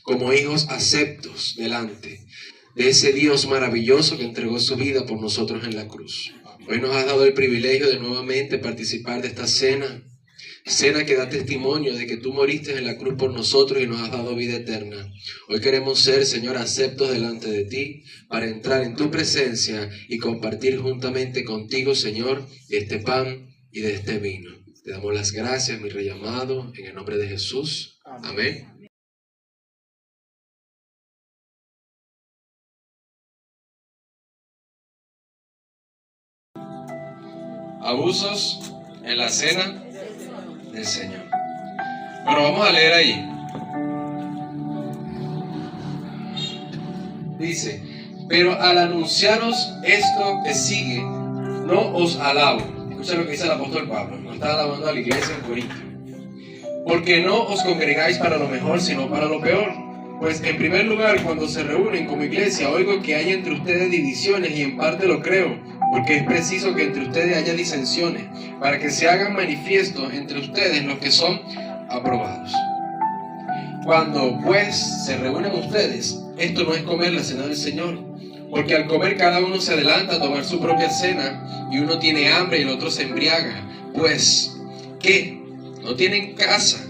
como hijos aceptos delante de ese Dios maravilloso que entregó su vida por nosotros en la cruz. Hoy nos has dado el privilegio de nuevamente participar de esta cena que da testimonio de que tú moriste en la cruz por nosotros y nos has dado vida eterna. Hoy queremos ser, Señor, aceptos delante de ti para entrar en tu presencia y compartir juntamente contigo, Señor, de este pan y de este vino. Te damos las gracias, mi Rey amado, en el nombre de Jesús. Amén. Abusos en la cena del Señor. Bueno, vamos a leer ahí. Dice: pero al anunciaros esto que sigue, no os alabo. Escucha lo que dice el apóstol Pablo. No está alabando a la iglesia en Corintio. Porque no os congregáis para lo mejor, sino para lo peor. Pues en primer lugar, cuando se reúnen como iglesia, oigo que hay entre ustedes divisiones, y en parte lo creo, porque es preciso que entre ustedes haya disensiones, para que se hagan manifiestos entre ustedes los que son aprobados. Cuando pues se reúnen ustedes, esto no es comer la cena del Señor, porque al comer cada uno se adelanta a tomar su propia cena, y uno tiene hambre y el otro se embriaga. Pues, ¿qué? ¿No tienen casa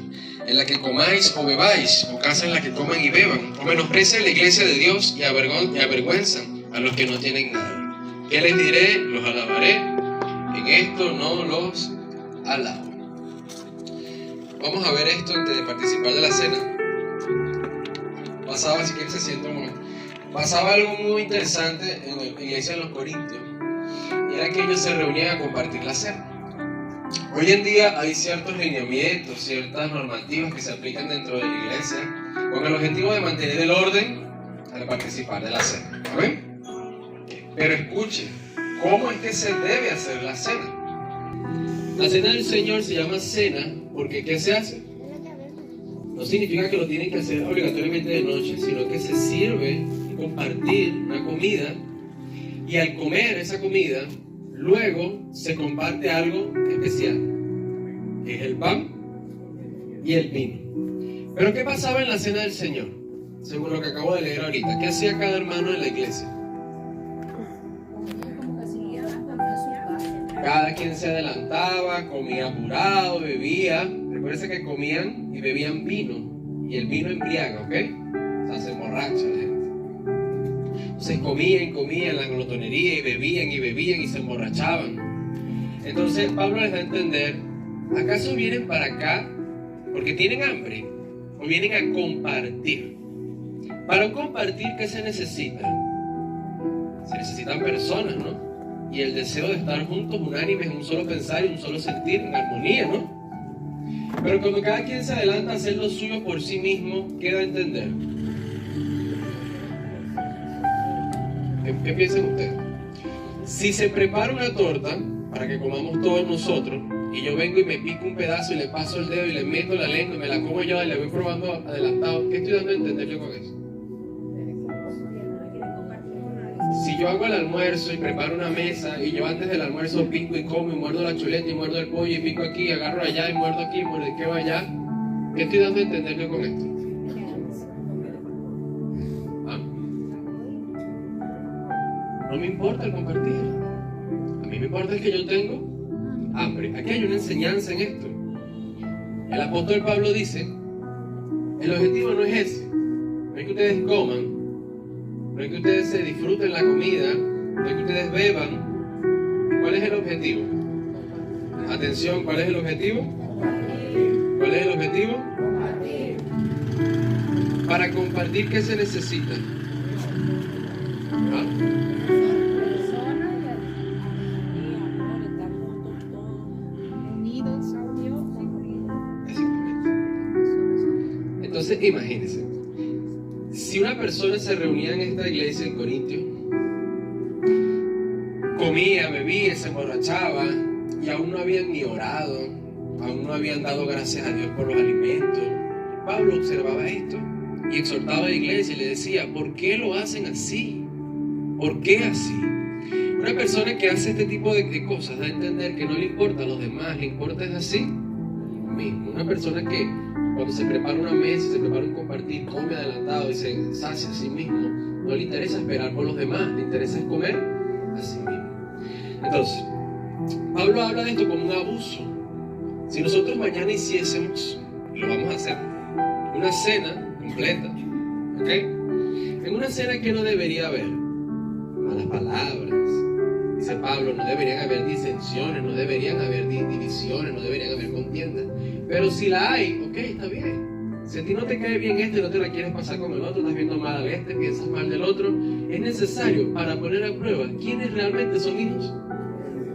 en la que comáis o bebáis, o casa en la que coman y beban? ¿O menosprecian la iglesia de Dios y avergüenzan a los que no tienen nada? ¿Qué les diré? Los alabaré. En esto no los alabo. Vamos a ver esto antes de participar de la cena. Pasaba, si quieren se sienta un momento. Pasaba algo muy interesante en la iglesia de los Corintios. Y era que ellos se reunían a compartir la cena. Hoy en día hay ciertos lineamientos, ciertas normativas que se aplican dentro de la iglesia con el objetivo de mantener el orden al participar de la cena. ¿Ven? Pero escuchen, ¿cómo es que se debe hacer la cena? La cena del Señor se llama cena porque ¿qué se hace? No significa que lo tienen que hacer obligatoriamente de noche, sino que se sirve compartir una comida, y al comer esa comida, luego se comparte algo especial, que es el pan y el vino. Pero ¿qué pasaba en la cena del Señor? Según lo que acabo de leer ahorita, ¿qué hacía cada hermano en la iglesia? Cada quien se adelantaba, comía apurado, bebía. Recuérdense que comían y bebían vino, y el vino embriaga, ¿ok? O sea, se emborracha la gente. Entonces comían la glotonería, y bebían y se emborrachaban. Entonces Pablo les da a entender: ¿acaso vienen para acá porque tienen hambre? ¿O vienen a compartir? Para compartir, ¿qué se necesita? Se necesitan personas, ¿no? Y el deseo de estar juntos, unánimes, en un solo pensar y un solo sentir, en armonía, ¿no? Pero cuando cada quien se adelanta a hacer lo suyo por sí mismo, ¿qué da a entender? ¿Qué piensan ustedes? Si se prepara una torta para que comamos todos nosotros, y yo vengo y me pico un pedazo y le paso el dedo y le meto la lengua y me la como yo y la voy probando adelantado, ¿qué estoy dando a entender yo con eso? Si yo hago el almuerzo y preparo una mesa, y yo antes del almuerzo pico y como y muerdo la chuleta y muerdo el pollo y pico aquí, agarro allá y muerdo aquí y muerdo allá, ¿qué estoy dando a entender yo con esto? ¿Ah? No me importa el compartir. A mí me importa es que yo tengo hambre. Aquí hay una enseñanza en esto. El apóstol Pablo dice: el objetivo no es ese. No es que ustedes coman, no es que ustedes se disfruten la comida, no es que ustedes beban. ¿Cuál es el objetivo? Atención, ¿cuál es el objetivo? ¿Cuál es el objetivo? Para compartir, ¿qué se necesita? ¿Ah? Entonces, imagínense, si una persona se reunía en esta iglesia en Corintio, comía, bebía, se emborrachaba, y aún no habían ni orado, aún no habían dado gracias a Dios por los alimentos, Pablo observaba esto y exhortaba a la iglesia y le decía: ¿por qué lo hacen así? ¿Por qué así? Una persona que hace este tipo de cosas da a entender que no le importa a los demás, le importa es así mismo. Una persona que cuando se prepara una mesa, se prepara un compartir, come adelantado y se sacia a sí mismo, no le interesa esperar por los demás, le interesa comer a sí mismo. Entonces, Pablo habla de esto como un abuso. Si nosotros mañana hiciésemos, y lo vamos a hacer, una cena completa, ¿ok? En una cena que no debería haber malas palabras, dice Pablo, no deberían haber disensiones, no deberían haber divisiones, no deberían haber contiendas. Pero si la hay, ok, está bien. Si a ti no te cae bien este, no te la quieres pasar con el otro, estás viendo mal al este, piensas mal del otro, es necesario para poner a prueba quiénes realmente son hijos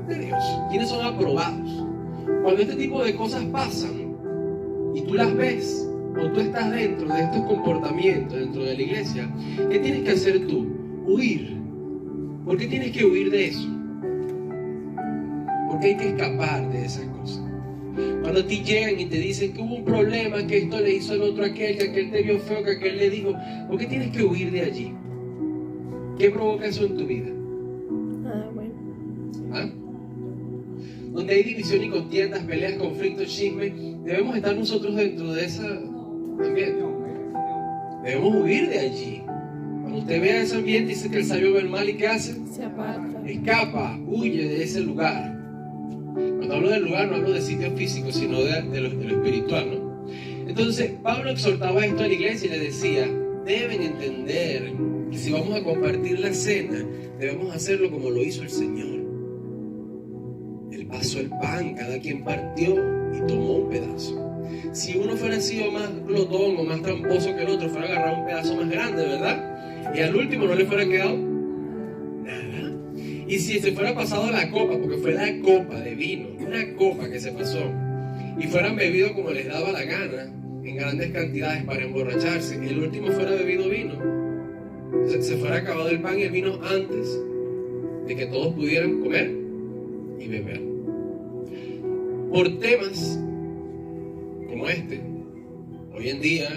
de Dios, quiénes son aprobados. Cuando este tipo de cosas pasan y tú las ves, o tú estás dentro de estos comportamientos dentro de la iglesia, ¿qué tienes que hacer tú? Huir. ¿Por qué tienes que huir de eso? Porque hay que escapar de esas cosas. Cuando a ti llegan y te dicen que hubo un problema, que esto le hizo el otro a aquel, que aquel te vio feo, que aquel le dijo, ¿por qué tienes que huir de allí? ¿Qué provoca eso en tu vida? Bueno. ¿Ah? Donde hay división y contiendas, peleas, conflictos, chismes, debemos estar nosotros dentro de ese ambiente. Debemos huir de allí. Cuando usted vea ese ambiente, dice que el sabio ve el mal y ¿qué hace? Se aparta. Escapa, huye de ese lugar. Cuando hablo del lugar no hablo de sitio físico, sino de lo espiritual, ¿no? Entonces Pablo exhortaba esto a la iglesia y le decía, deben entender que si vamos a compartir la cena, debemos hacerlo como lo hizo el Señor. Él pasó el pan, cada quien partió y tomó un pedazo. Si uno fuera sido más glotón o más tramposo que el otro, fuera a agarrar un pedazo más grande, ¿verdad? Y al último no le fuera quedado nada. Y si se fuera pasado la copa, porque fue la copa de vino, una copa que se pasó, y fueran bebido como les daba la gana, en grandes cantidades para emborracharse, y el último fuera bebido vino, se fuera acabado el pan y el vino antes de que todos pudieran comer y beber. Por temas como este, hoy en día,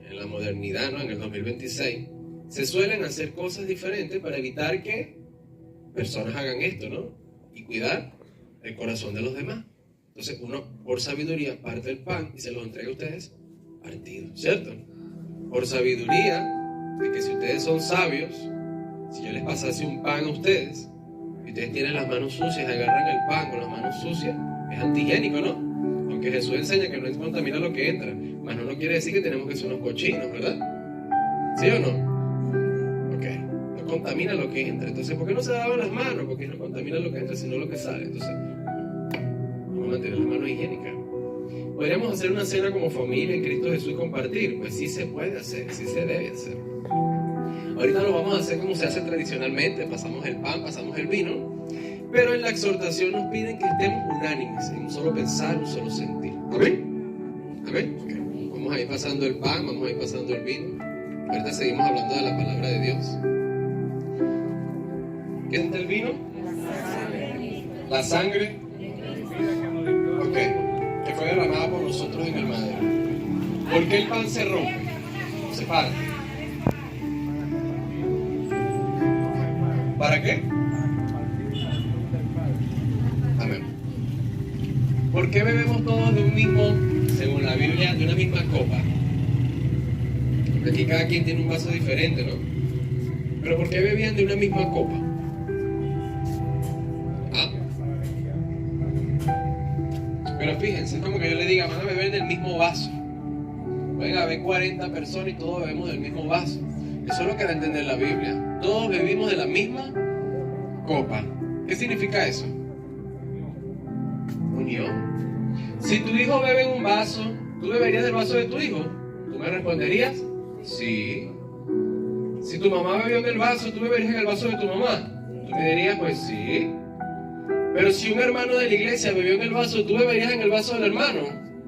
en la modernidad, ¿no? En el 2026, se suelen hacer cosas diferentes para evitar que personas hagan esto, ¿no? Y cuidar el corazón de los demás. Entonces uno, por sabiduría, parte el pan y se lo entrega a ustedes partido, ¿cierto? Por sabiduría, de que si ustedes son sabios, si yo les pasase un pan a ustedes, y ustedes tienen las manos sucias, agarran el pan con las manos sucias, es antihigiénico, ¿no? Aunque Jesús enseña que no contamina lo que entra, mas no quiere decir que tenemos que ser unos cochinos, ¿verdad? ¿Sí o no? Ok, no contamina lo que entra. Entonces, ¿por qué no se lavan las manos? Porque no contamina lo que entra, sino lo que sale. Entonces, vamos a mantener las manos higiénicas. ¿Podríamos hacer una cena como familia en Cristo Jesús y compartir? Pues sí se puede hacer, sí se debe hacer. Ahorita lo vamos a hacer como se hace tradicionalmente, pasamos el pan, pasamos el vino, pero en la exhortación nos piden que estemos unánimes, en un solo pensar, un solo sentir. ¿Amén? ¿Amén? Okay. Vamos a ir pasando el pan, vamos a ir pasando el vino. Ahorita seguimos hablando de la palabra de Dios. ¿Qué es el vino? La sangre. Ok, que fue derramada por nosotros en el madero. ¿Por qué el pan se rompe? Se parte. ¿Para qué? Amén. ¿Por qué bebemos todos de un mismo, según la Biblia, de una misma copa? Porque aquí cada quien tiene un vaso diferente, ¿no? Pero ¿por qué bebían de una misma copa? ¿Ah? Pero fíjense, es como que yo le diga, van a beber del mismo vaso. Pueden haber 40 personas y todos bebemos del mismo vaso. Eso es lo que da a entender la Biblia. Todos bebimos de la misma copa. ¿Qué significa eso? Unión. Si tu hijo bebe en un vaso, ¿tú beberías del vaso de tu hijo? ¿Tú me responderías? Sí. Si tu mamá bebió en el vaso, ¿tú beberías en el vaso de tu mamá? ¿Tú me dirías? Pues sí. Pero si un hermano de la iglesia bebió en el vaso, ¿tú beberías en el vaso del hermano?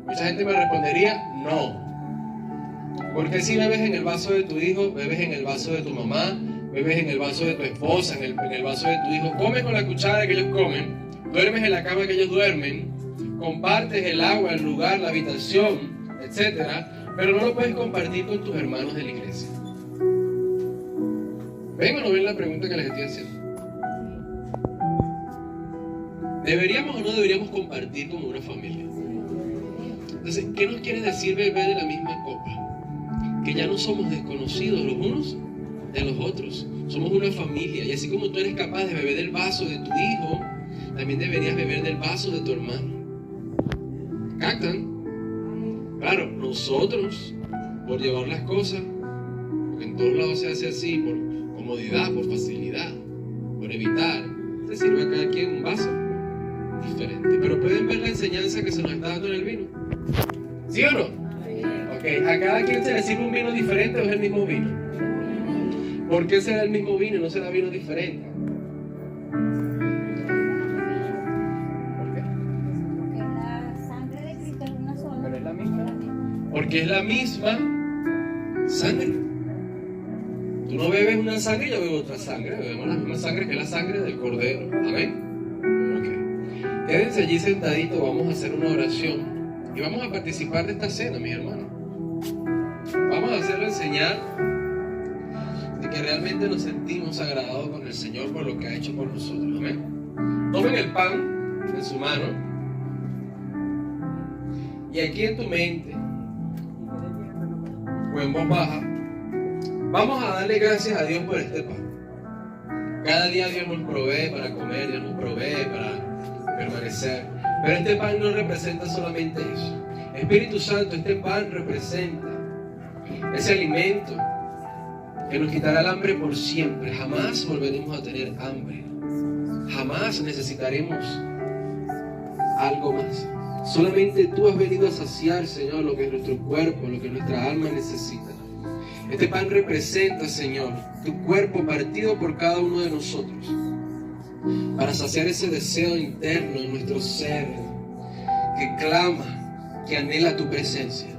Mucha gente me respondería, no. Porque si bebes en el vaso de tu hijo, bebes en el vaso de tu mamá, bebes en el vaso de tu esposa, en el vaso de tu hijo, comes con la cuchara que ellos comen, duermes en la cama que ellos duermen, compartes el agua, el lugar, la habitación, etc. Pero no lo puedes compartir con tus hermanos de la iglesia. ¿Ven o no ven la pregunta que les estoy haciendo? ¿Deberíamos o no deberíamos compartir como una familia? Entonces, ¿qué nos quiere decir beber de la misma copa? Que ya no somos desconocidos los unos de los otros. Somos una familia. Y así como tú eres capaz de beber del vaso de tu hijo, también deberías beber del vaso de tu hermano. ¿Captan? Claro, nosotros, por llevar las cosas, porque en todos lados se hace así, por comodidad, por facilidad, por evitar, se sirve a cada quien un vaso diferente. Pero pueden ver la enseñanza que se nos está dando en el vino. ¿Sí o no? Ok, a cada quien se le sirve un vino diferente o es el mismo vino. ¿Por qué será el mismo vino y no será vino diferente? ¿Por qué? Porque la sangre de Cristo es una sola. Pero es la misma. Porque es la misma sangre. Tú no bebes una sangre y yo bebo otra sangre. Bebemos la misma sangre que es la sangre del Cordero. Amén. Ok. Quédense allí sentaditos, vamos a hacer una oración. Y vamos a participar de esta cena, mis hermanos. Vamos a hacerlo enseñar de que realmente nos sentimos agradados con el Señor por lo que ha hecho por nosotros. Amén. Tomen el pan en su mano. Y aquí en tu mente, o en voz baja, vamos a darle gracias a Dios por este pan. Cada día Dios nos provee para comer, Dios nos provee para permanecer. Pero este pan no representa solamente eso. Espíritu Santo, este pan representa ese alimento que nos quitará el hambre por siempre. Jamás volveremos a tener hambre. Jamás necesitaremos algo más. Solamente tú has venido a saciar, Señor, lo que nuestro cuerpo, lo que nuestra alma necesita. Este pan representa, Señor, tu cuerpo partido por cada uno de nosotros, para saciar ese deseo interno en nuestro ser que clama, que anhela tu presencia.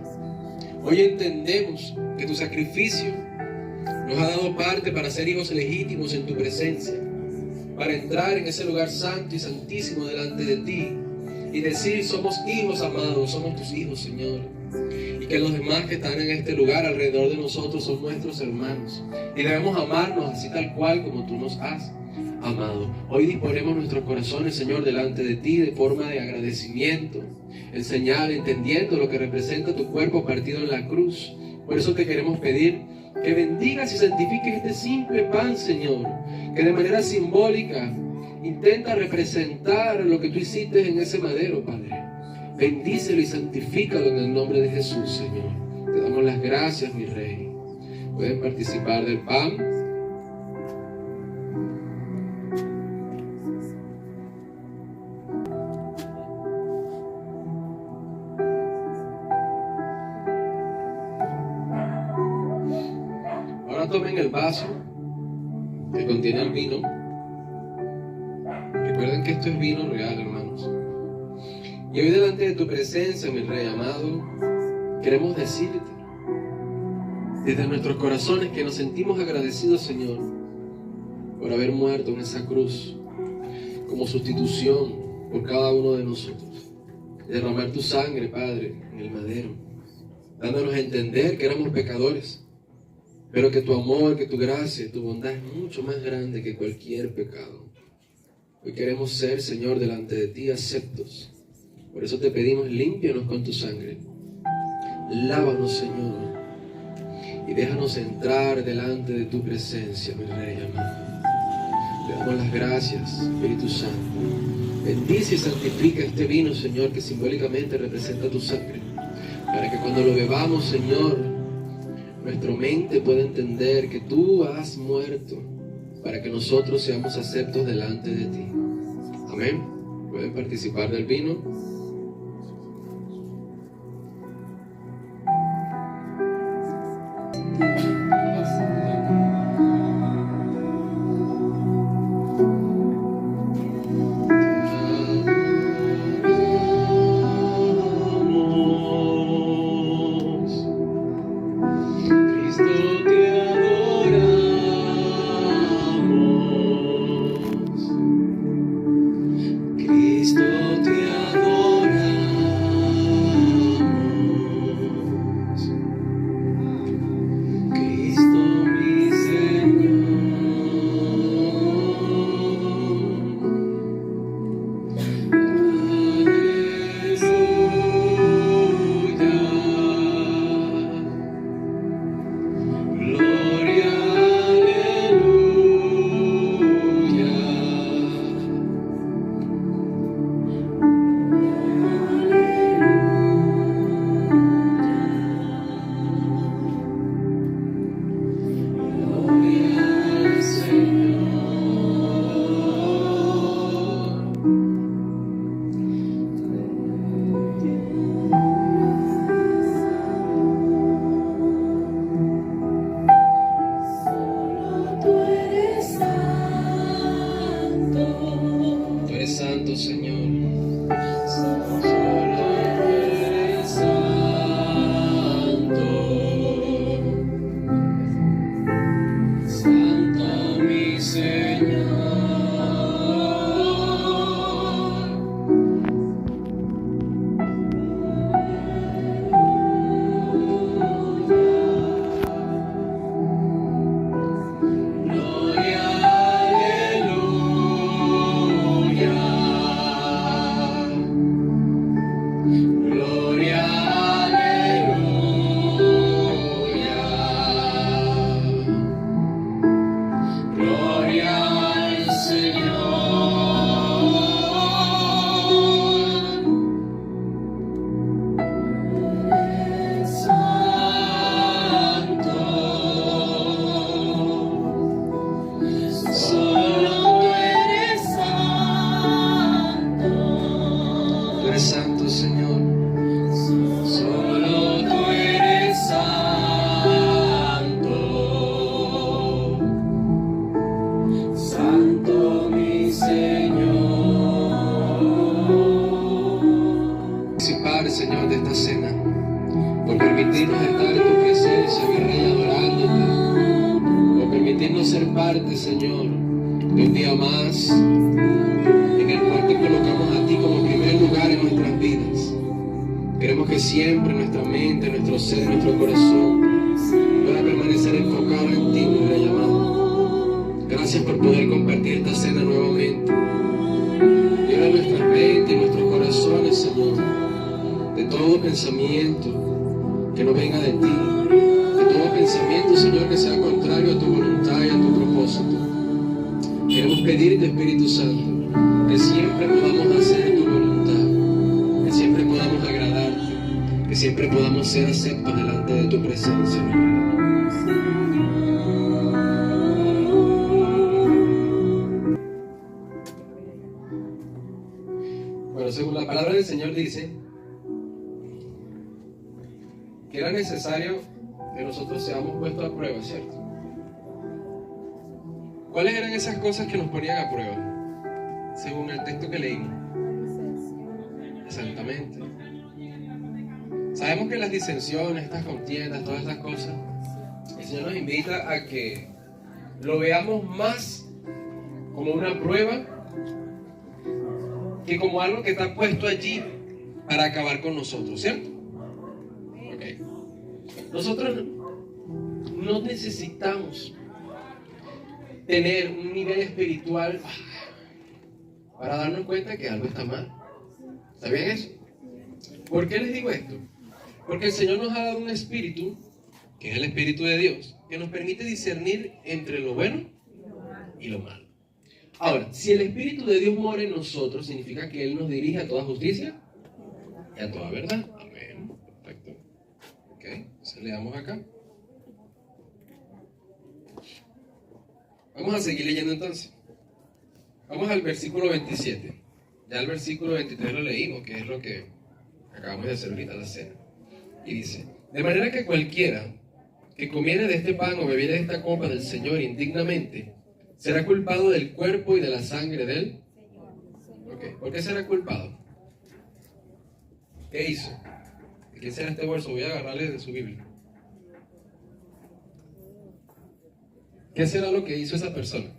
Hoy entendemos que tu sacrificio nos ha dado parte para ser hijos legítimos en tu presencia, para entrar en ese lugar santo y santísimo delante de ti y decir: somos hijos amados, somos tus hijos, Señor. Y que los demás que están en este lugar alrededor de nosotros son nuestros hermanos. Y debemos amarnos así tal cual como tú nos has amado. Hoy disponemos nuestros corazones, Señor, delante de ti de forma de agradecimiento, entendiendo lo que representa tu cuerpo partido en la cruz. Por eso te queremos pedir que bendigas y santifiques este simple pan, Señor, que de manera simbólica intenta representar lo que tú hiciste en ese madero, Padre. Bendícelo y santifícalo en el nombre de Jesús, Señor. Te damos las gracias, mi Rey. Pueden participar del pan. Ahora tomen el vaso que contiene el vino. Recuerden que esto es vino real, hermanos. Y hoy delante de tu presencia, mi Rey amado, queremos decirte desde nuestros corazones que nos sentimos agradecidos, Señor, por haber muerto en esa cruz como sustitución por cada uno de nosotros. Derramar tu sangre, Padre, en el madero, dándonos a entender que éramos pecadores, pero que tu amor, que tu gracia, tu bondad es mucho más grande que cualquier pecado. Hoy queremos ser, Señor, delante de ti aceptos. Por eso te pedimos: límpianos con tu sangre. Lávanos, Señor, y déjanos entrar delante de tu presencia, mi Rey amado. Te damos las gracias, Espíritu Santo. Bendice y santifica este vino, Señor, que simbólicamente representa tu sangre, para que cuando lo bebamos, Señor, nuestra mente pueda entender que tú has muerto para que nosotros seamos aceptos delante de ti. Amén. Pueden participar del vino. parte, Señor, de un día más en el cual te colocamos a ti como primer lugar en nuestras vidas. Queremos que siempre nuestra mente, nuestro ser, nuestro corazón pueda permanecer enfocado en ti, mi Rey amado. Gracias por poder compartir esta cena nuevamente. Libra nuestras mentes y nuestros corazones, Señor, de todo pensamiento que no venga de ti, de todo pensamiento, Señor, que sea contrario a tu voluntad y a tu propósito. Queremos pedirte, Espíritu Santo, que siempre podamos hacer tu voluntad, que siempre podamos agradarte, que siempre podamos ser aceptos delante de tu presencia. Bueno, según la palabra del Señor dice que era necesario que nosotros seamos puestos a prueba, ¿cierto? ¿Cuáles eran esas cosas que nos ponían a prueba? Según el texto que leímos. Exactamente. Sabemos que las disensiones, estas contiendas, todas estas cosas, el Señor nos invita a que lo veamos más como una prueba que como algo que está puesto allí para acabar con nosotros, ¿cierto? Ok. Nosotros no necesitamos tener un nivel espiritual para darnos cuenta que algo está mal. ¿Está bien eso? ¿Por qué les digo esto? Porque el Señor nos ha dado un espíritu, que es el Espíritu de Dios, que nos permite discernir entre lo bueno y lo malo. Ahora, si el Espíritu de Dios mora en nosotros, significa que Él nos dirige a toda justicia y a toda verdad. Amén. Perfecto. Ok, entonces leamos acá. Vamos a seguir leyendo entonces. Vamos al versículo 27. Ya el versículo 23 lo leímos, que es lo que acabamos de hacer ahorita la cena. Y dice: de manera que cualquiera que comiere de este pan o bebiere de esta copa del Señor indignamente, será culpado del cuerpo y de la sangre de él. Okay. ¿Por qué será culpado? ¿Qué hizo? ¿De quién será este verso? Voy a agarrarle de su Biblia. ¿Qué será lo que hizo esa persona?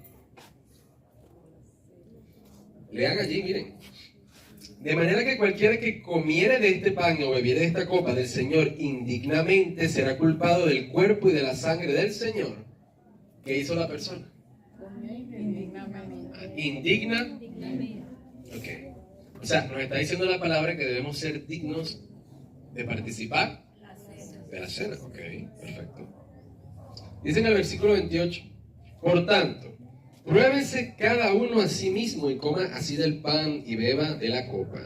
Lean allí, miren. De manera que cualquiera que comiere de este pan o bebiere de esta copa del Señor indignamente será culpado del cuerpo y de la sangre del Señor. ¿Qué hizo la persona? Indigna. Ok. O sea, nos está diciendo la palabra que debemos ser dignos de participar de la cena. Ok, perfecto. Dice en el versículo 28: por tanto, pruébese cada uno a sí mismo y coma así del pan y beba de la copa.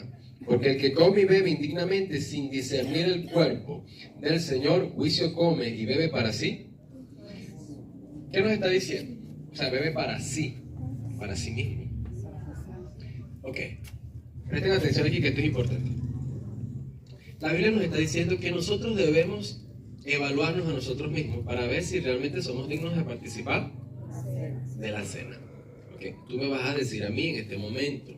Porque el que come y bebe indignamente sin discernir el cuerpo del Señor, juicio come y bebe para sí. ¿Qué nos está diciendo? O sea, bebe para sí mismo. Ok, presten atención aquí que esto es importante. La Biblia nos está diciendo que nosotros debemos evaluarnos a nosotros mismos para ver si realmente somos dignos de participar de la cena. Okay. Tú me vas a decir a mí en este momento,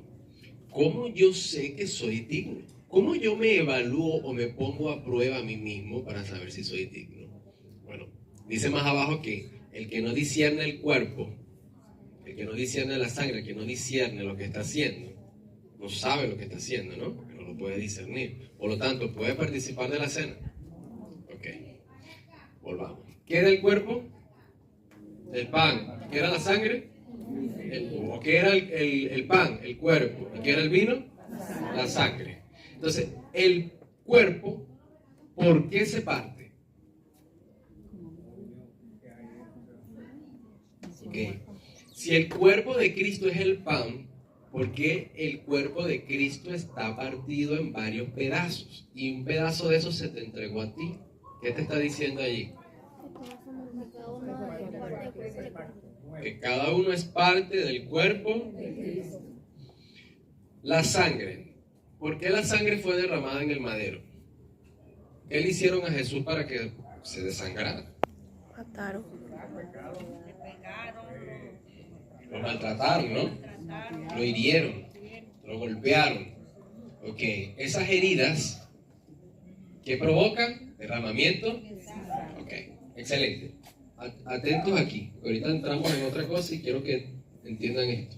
¿cómo yo sé que soy digno? ¿Cómo yo me evalúo o me pongo a prueba a mí mismo para saber si soy digno? Bueno, dice más abajo que el que no discierne el cuerpo, el que no discierne la sangre, el que no discierne lo que está haciendo, no sabe lo que está haciendo, ¿no? Porque no lo puede discernir. Por lo tanto, ¿puede participar de la cena? Ok, volvamos. ¿Qué era el cuerpo? El pan. ¿Qué era la sangre? ¿Qué era el pan? El cuerpo. ¿Y qué era el vino? La sangre. Entonces, el cuerpo, ¿por qué se parte? Ok. Si el cuerpo de Cristo es el pan, ¿por qué el cuerpo de Cristo está partido en varios pedazos? Y un pedazo de eso se te entregó a ti. ¿Qué te está diciendo allí? Que cada uno es parte del cuerpo. La sangre. ¿Por qué la sangre fue derramada en el madero? ¿Qué le hicieron a Jesús para que se desangrara? Mataron. Lo maltrataron, ¿no? Lo hirieron, lo golpearon. Ok, esas heridas, ¿qué provocan? Derramamiento. Ok, excelente. atentos aquí. Ahorita entramos en otra cosa y quiero que entiendan esto.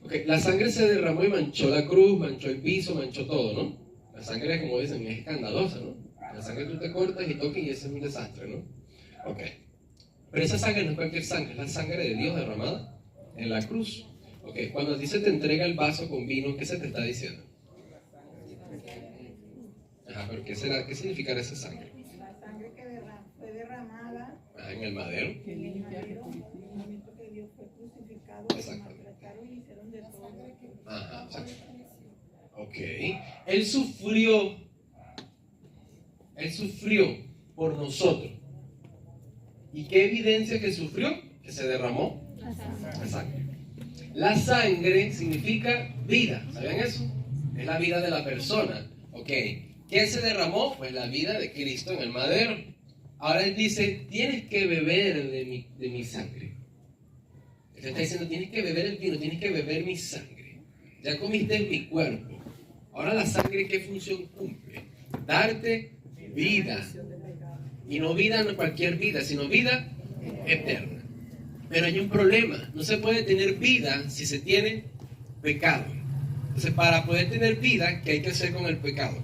Okay, la sangre se derramó y manchó la cruz, manchó el piso, manchó todo, ¿no? La sangre, como dicen, es escandalosa, ¿no? La sangre tú te cortas y tocas y ese es un desastre, ¿no? Ok. Pero esa sangre no es cualquier sangre, es la sangre de Dios derramada en la cruz. Ok, cuando a ti se te entrega el vaso con vino, ¿qué se te está diciendo? Ajá, pero ¿qué significará esa sangre? La sangre que fue derramada En el madero. en el momento que Dios fue crucificado, lo maltrataron y hicieron de todo. Ajá, exacto. Ok. Él sufrió por nosotros. ¿Y qué evidencia que sufrió? Que se derramó la sangre. La sangre significa vida, ¿sabían eso? Es la vida de la persona. Ok. ¿Qué se derramó? Pues la vida de Cristo en el madero. Ahora él dice, tienes que beber de mi sangre. Él está diciendo, tienes que beber el vino, tienes que beber mi sangre. Ya comiste mi cuerpo. Ahora la sangre, ¿qué función cumple? Darte vida. Y no vida, no cualquier vida, sino vida eterna. Pero hay un problema. No se puede tener vida si se tiene pecado. Entonces, para poder tener vida, ¿qué hay que hacer con el pecado?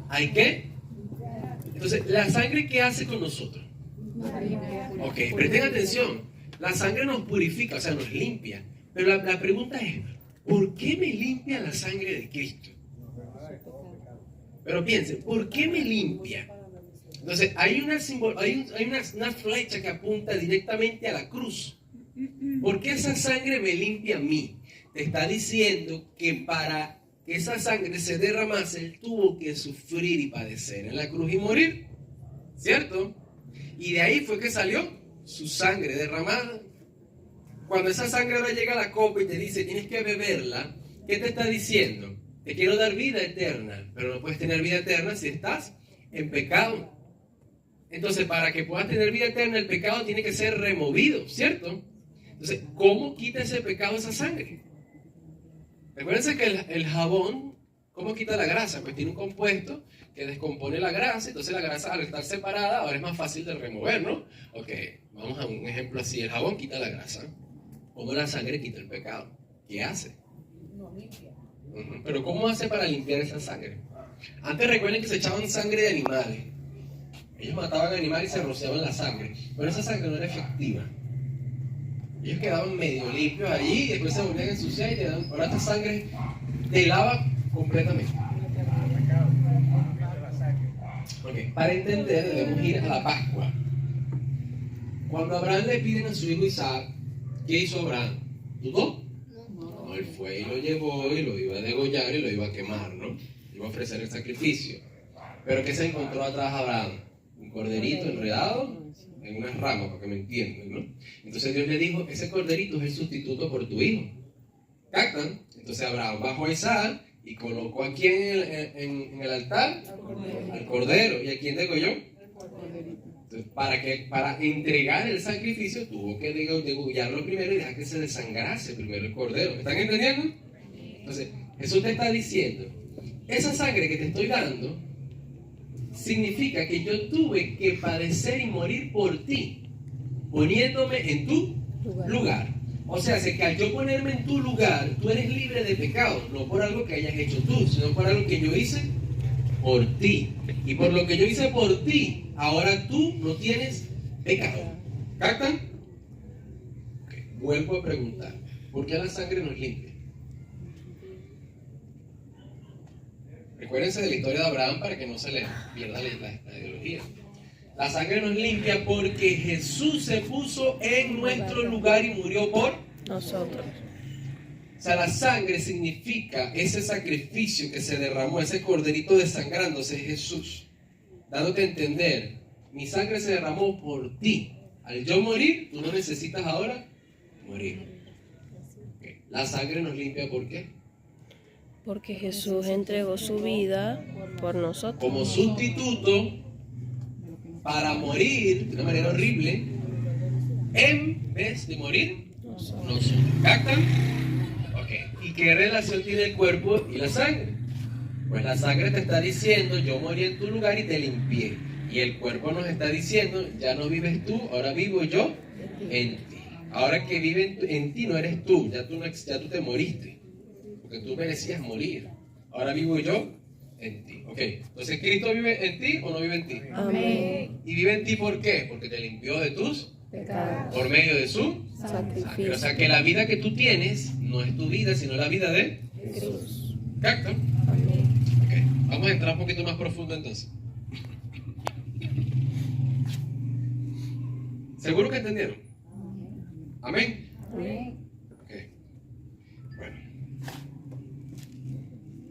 ¿Hay qué? Entonces, ¿la sangre qué hace con nosotros? Ok, presten atención. La sangre nos purifica, o sea, nos limpia. Pero la pregunta es, ¿por qué me limpia la sangre de Cristo? Pero piensen, ¿por qué me limpia? Entonces, hay una flecha que apunta directamente a la cruz. ¿Por qué esa sangre me limpia a mí? Te está diciendo que para que esa sangre se derramase, Él tuvo que sufrir y padecer en la cruz y morir. ¿Cierto? Y de ahí fue que salió su sangre derramada. Cuando esa sangre ahora llega a la copa y te dice, tienes que beberla, ¿qué te está diciendo? Te quiero dar vida eterna, pero no puedes tener vida eterna si estás en pecado. Entonces, para que puedas tener vida eterna, el pecado tiene que ser removido, ¿cierto? Entonces, ¿cómo quita ese pecado esa sangre? Recuérdense que el jabón, ¿cómo quita la grasa? Pues tiene un compuesto que descompone la grasa, entonces la grasa al estar separada ahora es más fácil de remover, ¿no? Ok, vamos a un ejemplo así, el jabón quita la grasa, ¿cómo la sangre quita el pecado? ¿Qué hace? No limpia. Pero ¿cómo hace para limpiar esa sangre? Antes recuerden que se echaban sangre de animales. Ellos mataban animales y se rociaban la sangre, pero esa sangre no era efectiva. Ellos quedaban medio limpios allí y después se volvían a ensuciar y te daban. Ahora esta sangre te lava completamente. Okay. Para entender debemos ir a la Pascua. Cuando a Abraham le piden a su hijo Isaac, ¿qué hizo Abraham? ¿Dudó? No, él fue y lo llevó y lo iba a degollar y lo iba a quemar, ¿no? Iba a ofrecer el sacrificio. Pero ¿qué se encontró atrás Abraham? Un corderito enredado en unas ramas, para que me entiendan, ¿no? Entonces Dios le dijo, ese corderito es el sustituto por tu hijo. ¿Captan? Entonces Abraham bajó a Isaac y colocó aquí en el altar al cordero. ¿Y a quién degolló? Entonces, para entregar el sacrificio tuvo que degollarlo primero y dejar que se desangrase primero el cordero. ¿Me están entendiendo? Entonces Jesús te está diciendo, esa sangre que te estoy dando significa que yo tuve que padecer y morir por ti, poniéndome en tu lugar. O sea, que al yo ponerme en tu lugar, tú eres libre de pecado, no por algo que hayas hecho tú, sino por algo que yo hice por ti. Y por lo que yo hice por ti, ahora tú no tienes pecado. ¿Captan? Okay. Vuelvo a preguntar, ¿por qué la sangre nos limpia? Recuérdense de la historia de Abraham para que no se les pierda la ideología. La sangre nos limpia porque Jesús se puso en nuestro lugar y murió por nosotros. O sea, la sangre significa ese sacrificio que se derramó, ese corderito desangrándose, es Jesús. Dándote a entender, mi sangre se derramó por ti. Al yo morir, tú no necesitas ahora morir. Okay. La sangre nos limpia ¿por qué? Porque Jesús entregó su vida por nosotros. Como sustituto para morir de una manera horrible en vez de morir nosotros. ¿Captan? Ok. ¿Y qué relación tiene el cuerpo y la sangre? Pues la sangre te está diciendo, yo morí en tu lugar y te limpié. Y el cuerpo nos está diciendo, ya no vives tú, ahora vivo yo en ti. Ahora que vive en ti no eres tú, ya tú te moriste, porque tú merecías morir. Ahora vivo yo en ti. Ok, entonces ¿Cristo vive en ti o no vive en ti? Amén. ¿Y vive en ti por qué? Porque te limpió de tus Pecados. por medio de su Sacrificio. o sea que la vida que tú tienes no es tu vida, sino la vida de Jesús. ¿Capto? Amén. Ok, vamos a entrar un poquito más profundo entonces. ¿Seguro que entendieron? Amén. Amén. Ok. Bueno.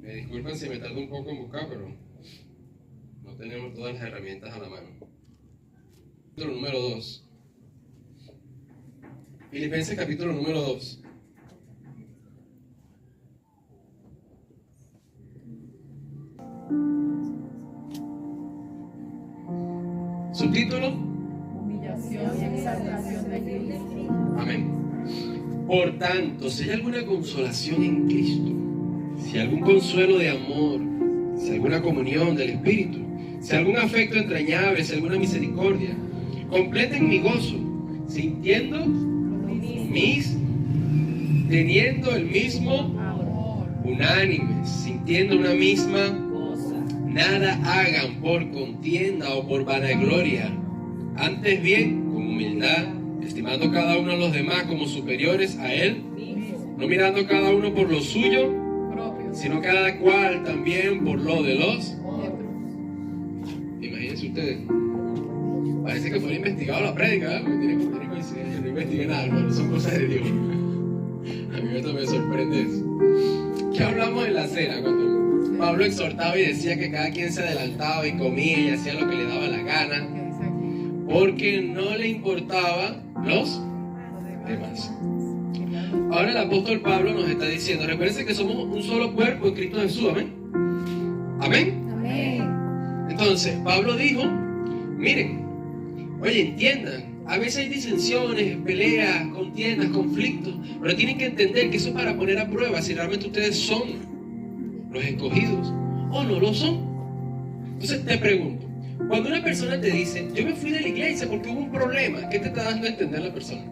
Me disculpan si me tardo un poco en buscar, pero no tenemos todas las herramientas a la mano. Capítulo número 2. Filipenses capítulo número 2. Subtítulo. Humillación y exaltación de Cristo. Amén. Por tanto, si hay alguna consolación en Cristo, si hay algún consuelo de amor, si hay alguna comunión del Espíritu, si hay algún afecto entrañable, si hay alguna misericordia, completen mi gozo, sintiendo teniendo el mismo Amor, unánimes, sintiendo una misma. goza, Nada hagan por contienda o por vanagloria, antes bien con humildad, estimando cada uno a los demás como superiores a él, mismo, no mirando cada uno por lo suyo, propio, sino cada cual también por lo de los. otros. Imagínense ustedes, parece que fue investigado la prédica, ¿eh? Tiene coincidencia, no investigué nada, hermano, son cosas de Dios. A mí esto me sorprende eso. ¿Qué hablamos en la cena cuando Pablo exhortaba y decía que cada quien se adelantaba y comía y hacía lo que le daba la gana, ¿Qué dice aquí? porque no le importaba los demás? Ahora el apóstol Pablo nos está diciendo, recuerden que somos un solo cuerpo en Cristo Jesús, amén. Amén. Amén. Entonces, Pablo dijo, miren, oye, entiendan, a veces hay disensiones, peleas, contiendas, conflictos, pero tienen que entender que eso es para poner a prueba si realmente ustedes son los escogidos o no lo son. Entonces te pregunto, cuando una persona te dice, yo me fui de la iglesia porque hubo un problema, ¿qué te está dando a entender la persona?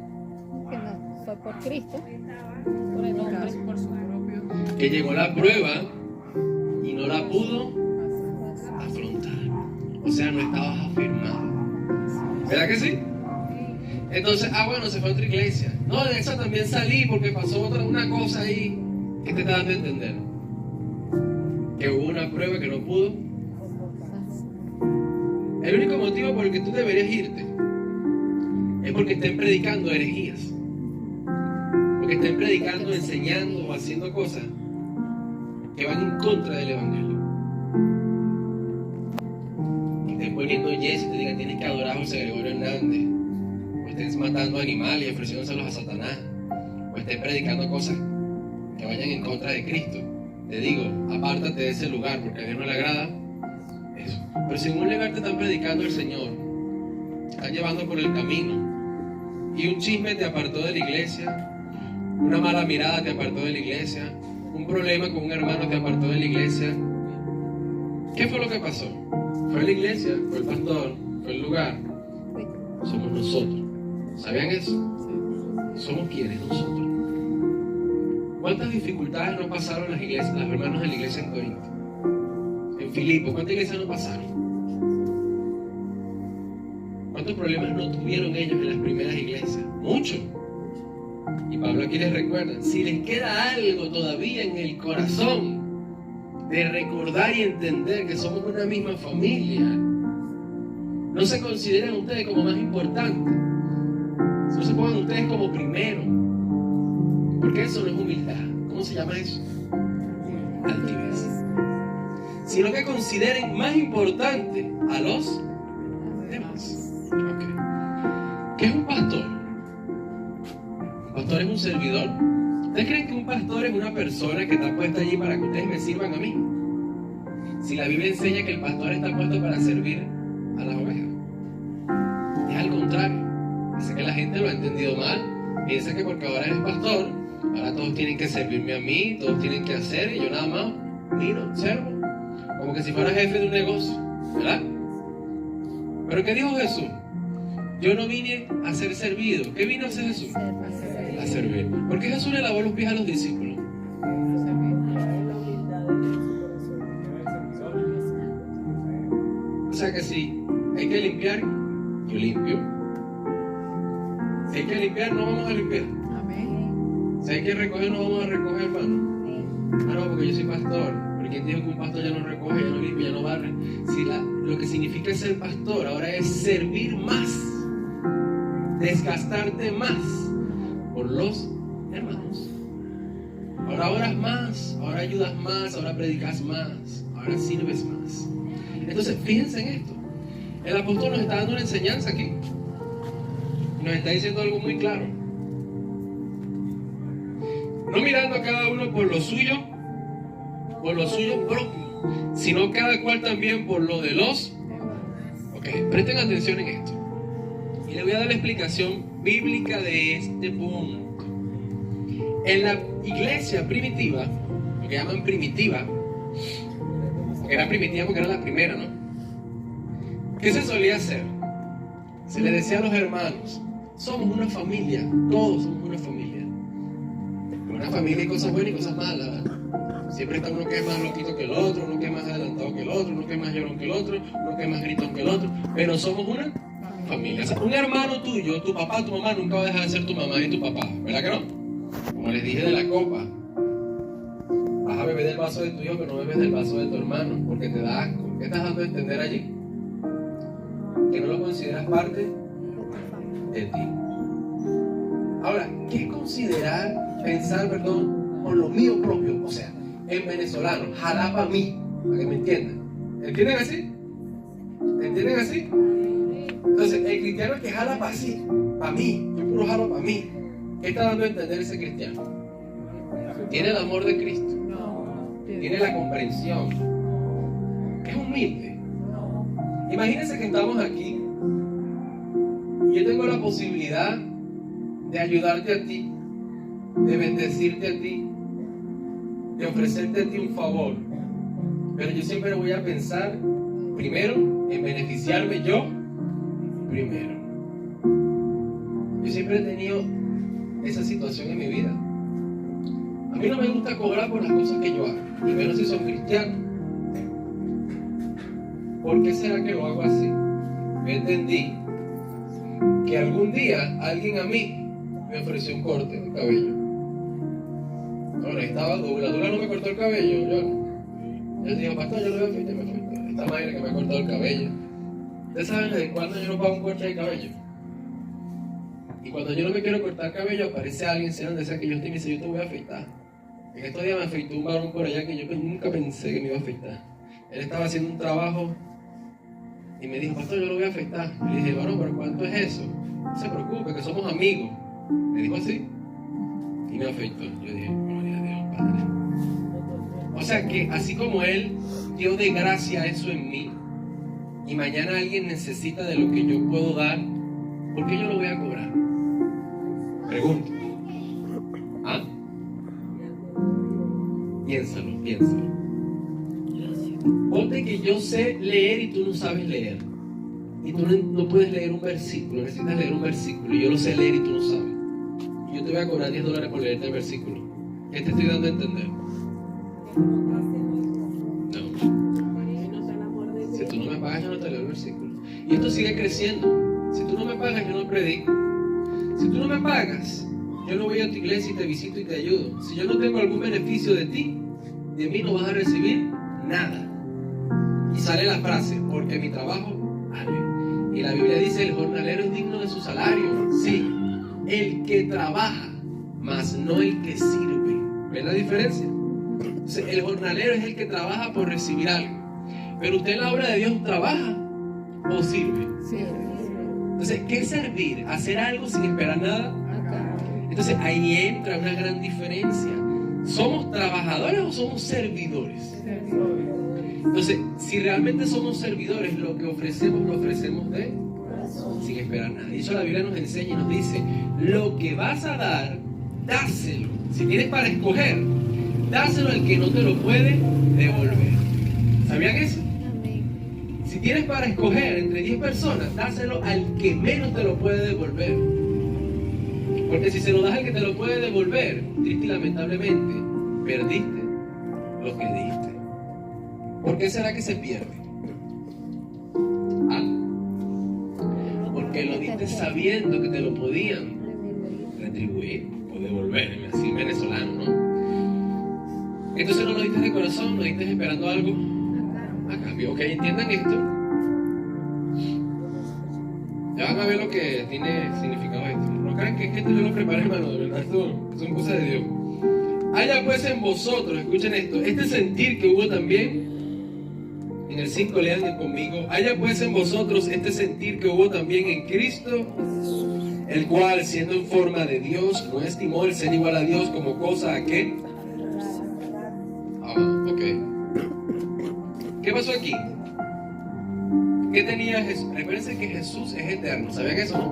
Que no fue por Cristo. Por el hombre, por su propio. Que llegó la prueba y no la pudo afrontar. O sea, no estabas afirmado. ¿Verdad que sí? Entonces, bueno, se fue a otra iglesia. No, de esa también salí porque pasó una cosa ahí. ¿Qué te está dando a entender? Que hubo una prueba que no pudo. El único motivo por el que tú deberías irte es porque estén predicando herejías. Porque estén predicando, enseñando o haciendo cosas que van en contra del evangelio. Que estén poniendo yeso y te digan tienes que adorar a José Gregorio Hernández. O estén matando animales y ofreciéndoselos a Satanás. O estén predicando cosas que vayan en contra de Cristo. Te digo, apártate de ese lugar porque a Dios no le agrada eso. Pero si en un lugar te están predicando el Señor, te están llevando por el camino y un chisme te apartó de la iglesia, una mala mirada te apartó de la iglesia, un problema con un hermano te apartó de la iglesia, ¿qué fue lo que pasó? ¿Fue la iglesia? ¿Fue el pastor? ¿Fue el lugar? Somos nosotros. ¿Sabían eso? Somos quienes nosotros. ¿Cuántas dificultades no pasaron las iglesias, los hermanos de la iglesia en Corinto? En Filipo, ¿cuántas iglesias no pasaron? ¿Cuántos problemas no tuvieron ellos en las primeras iglesias? Muchos. Y Pablo aquí les recuerda, si les queda algo todavía en el corazón de recordar y entender que somos una misma familia, no se consideran ustedes como más importantes, no se pongan ustedes como primero, porque eso no es humildad. ¿Cómo se llama eso? Altivez. Sino que consideren más importante a los demás. Okay. ¿Qué es un pastor? Un pastor es un servidor. ¿Ustedes creen que un pastor es una persona que está puesta allí para que ustedes me sirvan a mí? Si la Biblia enseña que el pastor está puesto para servir a las ovejas, es al contrario. Dice que la gente lo ha entendido mal. Piensa que porque ahora eres pastor, ahora todos tienen que servirme a mí, todos tienen que hacer y yo nada más miro, observo, como que si fuera jefe de un negocio, ¿verdad? Pero ¿qué dijo Jesús? Yo no vine a ser servido. ¿Qué vino a hacer Jesús? A servir. ¿Por qué Jesús le lavó los pies a los discípulos? O sea que si hay que limpiar, yo limpio. Si hay que limpiar, no vamos a limpiar. Si hay que recoger, no vamos a recoger, hermano. Ah, no, porque yo soy pastor. Pero ¿quién dijo que un pastor ya no recoge, ya no limpia, ya no barre? Si lo que significa ser pastor ahora es servir más, desgastarte más por los hermanos. Ahora oras más, ahora ayudas más, ahora predicas más, ahora sirves más. Entonces, fíjense en esto. El apóstol nos está dando una enseñanza aquí. Y nos está diciendo algo muy claro. No mirando a cada uno por lo suyo propio, sino cada cual también por lo de los. Ok, presten atención en esto. Y le voy a dar la explicación bíblica de este punto. En la iglesia primitiva, lo que llaman primitiva, porque era primitiva porque era la primera, ¿no? ¿Qué se solía hacer? Se le decía a los hermanos, somos una familia, todos somos una familia. En una familia hay cosas buenas y cosas malas, ¿verdad? Siempre está uno que es más loquito que el otro, uno que es más adelantado que el otro, uno que es más llorón que el otro, uno que es más gritón que el otro, pero somos una familia. O sea, un hermano tuyo, tu papá, tu mamá, nunca va a dejar de ser tu mamá y tu papá, ¿verdad que no? Como les dije de la copa, vas a beber del vaso de tu hijo, pero no bebes del vaso de tu hermano, porque te da asco. ¿Qué estás dando a entender allí? Que no lo consideras parte de ti. Ahora, ¿qué considerar, pensar, con lo mío propio? O sea, en venezolano, jalá para mí, para que me entiendan. ¿Entienden así? ¿Entienden así? Entonces, el cristiano es que jala para sí, para mí, yo puro jalo para mí. ¿Qué está dando a entender ese cristiano? Tiene el amor de Cristo, tiene la comprensión, es humilde. Imagínense que estamos aquí y yo tengo la posibilidad de ayudarte a ti, de bendecirte a ti, de ofrecerte a ti un favor. Pero yo siempre voy a pensar primero en beneficiarme yo primero. Yo siempre he tenido esa situación en mi vida. A mí no me gusta cobrar por las cosas que yo hago, y menos si son cristianos. ¿Por qué será que lo hago así? Yo entendí que algún día alguien a mí me ofreció un corte de cabello. Bueno, estaba dura no me cortó el cabello. Yo dije, pastor, yo lo voy a afeitar, me afeitó. Esta madre que me ha cortado el cabello. Ustedes saben desde cuándo yo no pago un corte de cabello. Y cuando yo no me quiero cortar el cabello, aparece alguien, sea donde sea que yo esté, y me dice, yo te voy a afeitar. En estos días me afeitó un varón por allá que yo nunca pensé que me iba a afeitar. Él estaba haciendo un trabajo y me dijo, pastor, yo lo voy a afeitar. Y le dije, varón, ¿pero cuánto es eso? No se preocupe, que somos amigos. Me dijo así. Y me afeitó. Yo dije, gloria a Dios, Padre. O sea que así como Él dio de gracia eso en mí, y mañana alguien necesita de lo que yo puedo dar, ¿por qué yo lo voy a cobrar? Pregunto. ¿Ah? Piénsalo. Ponte que yo sé leer y tú no sabes leer. Y tú no puedes leer un versículo, necesitas leer un versículo. Y yo lo sé leer y tú no sabes. Y yo te voy a cobrar $10 por leerte el versículo. ¿Qué te estoy dando a entender? No. Si tú no me pagas, yo no te leo el versículo. Y esto sigue creciendo. Si tú no me pagas, yo no predico. Si tú no me pagas, yo no voy a tu iglesia y te visito y te ayudo. Si yo no tengo algún beneficio de ti, de mí no vas a recibir nada. Y sale la frase, porque mi trabajo vale. Y la Biblia dice, el jornalero es digno de su salario. Sí, el que trabaja, mas no el que sirve. ¿Ven la diferencia? Entonces, el jornalero es el que trabaja por recibir algo. Pero usted en la obra de Dios trabaja o sirve. Entonces, ¿qué es servir? Hacer algo sin esperar nada. Entonces, ahí entra una gran diferencia. ¿Somos trabajadores o somos servidores? Entonces, si realmente somos servidores, lo que ofrecemos, lo ofrecemos sin esperar nada. Y eso la Biblia nos enseña y nos dice, lo que vas a dar, dáselo. Si tienes para escoger, dáselo al que no te lo puede devolver. ¿Sabían eso? Si tienes para escoger entre 10 personas, dáselo al que menos te lo puede devolver. Porque si se lo das al que te lo puede devolver, triste y lamentablemente, perdiste lo que diste. ¿Por qué será que se pierde? Porque lo diste sabiendo que te lo podían retribuir o devolver, así venezolano, ¿no? Entonces no lo diste de corazón, lo diste esperando algo a cambio. Ok, entiendan esto. Ya van a ver lo que tiene significado esto. No crean que esto yo lo preparé, hermano, de verdad, esto son cosas de Dios. Haya pues en vosotros, escuchen esto, este sentir que hubo también en el 5, lean conmigo. Haya pues en vosotros este sentir que hubo también en Cristo, el cual, siendo en forma de Dios, no estimó el ser igual a Dios como cosa a qué. Ok. ¿Qué pasó aquí? ¿Qué tenía Jesús? Recuérdense que Jesús es eterno. ¿Sabían eso, no?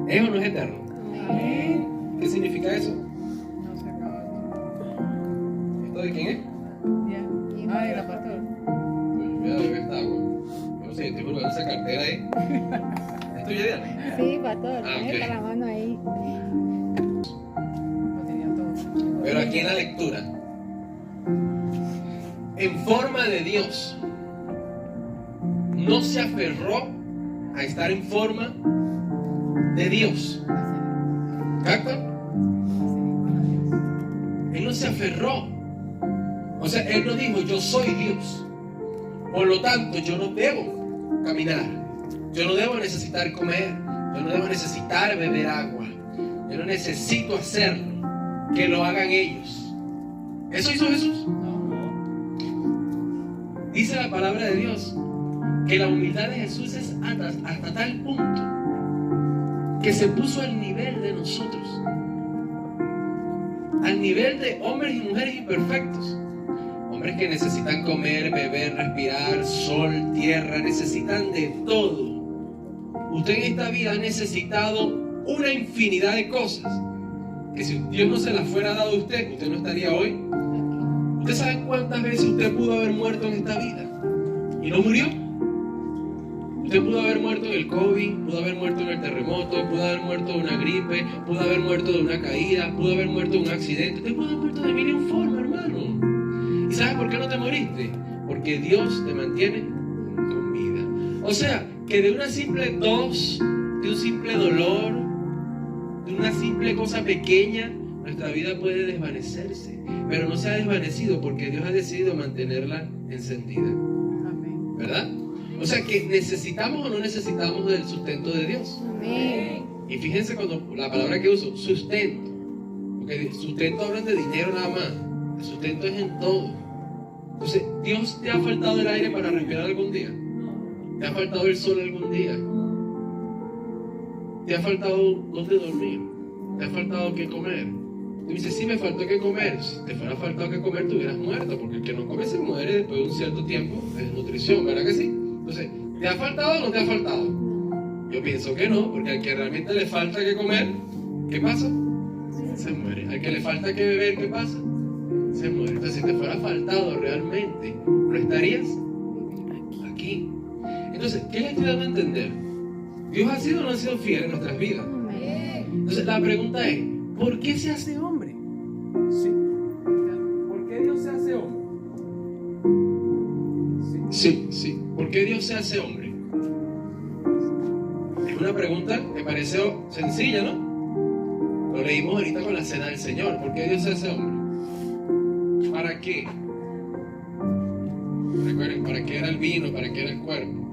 ¿Es o no es eterno? ¿Qué significa eso? No se acaba. ¿Esto de quién es? Ya. Ay, la pastora. Voy a beber esta agua. No sé, estoy colgando esa cartera ahí. ¿Es tuya, Diana? Sí, pastor, ok. está la mano ahí. Lo tenía todo. Pero aquí en la lectura, en forma de Dios, no se aferró a estar en forma de Dios. ¿Captan? Él no se aferró. O sea, él no dijo, yo soy Dios. Por lo tanto, yo no debo caminar. Yo no debo necesitar comer. Yo no debo necesitar beber agua. Yo no necesito hacerlo. Que lo hagan ellos. ¿Eso hizo Jesús? Dice la palabra de Dios que la humildad de Jesús es hasta tal punto que se puso al nivel de nosotros, al nivel de hombres y mujeres imperfectos, hombres que necesitan comer, beber, respirar, sol, tierra, necesitan de todo. Usted en esta vida ha necesitado una infinidad de cosas que si Dios no se las fuera dado a usted, usted no estaría hoy. ¿Usted sabe cuántas veces usted pudo haber muerto en esta vida y no murió? Usted pudo haber muerto en el COVID, pudo haber muerto en el terremoto, pudo haber muerto de una gripe, pudo haber muerto de una caída, pudo haber muerto de un accidente. Usted pudo haber muerto de mil y un forma, hermano. ¿Y sabes por qué no te moriste? Porque Dios te mantiene con vida. O sea, que de una simple tos, de un simple dolor, de una simple cosa pequeña, nuestra vida puede desvanecerse. Pero no se ha desvanecido porque Dios ha decidido mantenerla encendida. ¿Verdad? O sea que necesitamos o no necesitamos del sustento de Dios. Amén. Y fíjense cuando la palabra que uso, sustento. Porque sustento hablan de dinero nada más. El sustento es en todo. Entonces, ¿Dios te ha faltado el aire para respirar algún día? ¿Te ha faltado el sol algún día? ¿Te ha faltado dónde dormir? ¿Te ha faltado qué comer? Tú dices, sí, me faltó que comer. Si te fuera faltado que comer, tú hubieras muerto, porque el que no come se muere después de un cierto tiempo de desnutrición, ¿verdad que sí? Entonces, ¿te ha faltado o no te ha faltado? Yo pienso que no, porque al que realmente le falta que comer, ¿qué pasa? Se muere. Al que le falta que beber, ¿qué pasa? Se muere. Entonces, si te fuera faltado realmente, ¿no estarías aquí? Entonces, ¿qué le estoy dando a entender? ¿Dios ha sido o no ha sido fiel en nuestras vidas? Entonces, la pregunta es, ¿por qué se hace hombre? Sí. ¿Por qué Dios se hace hombre? Sí. ¿Por qué Dios se hace hombre? Es una pregunta que parece sencilla, ¿no? Lo leímos ahorita con la cena del Señor. ¿Por qué Dios se hace hombre? ¿Para qué? Recuerden, ¿para qué era el vino? ¿Para qué era el cuerpo?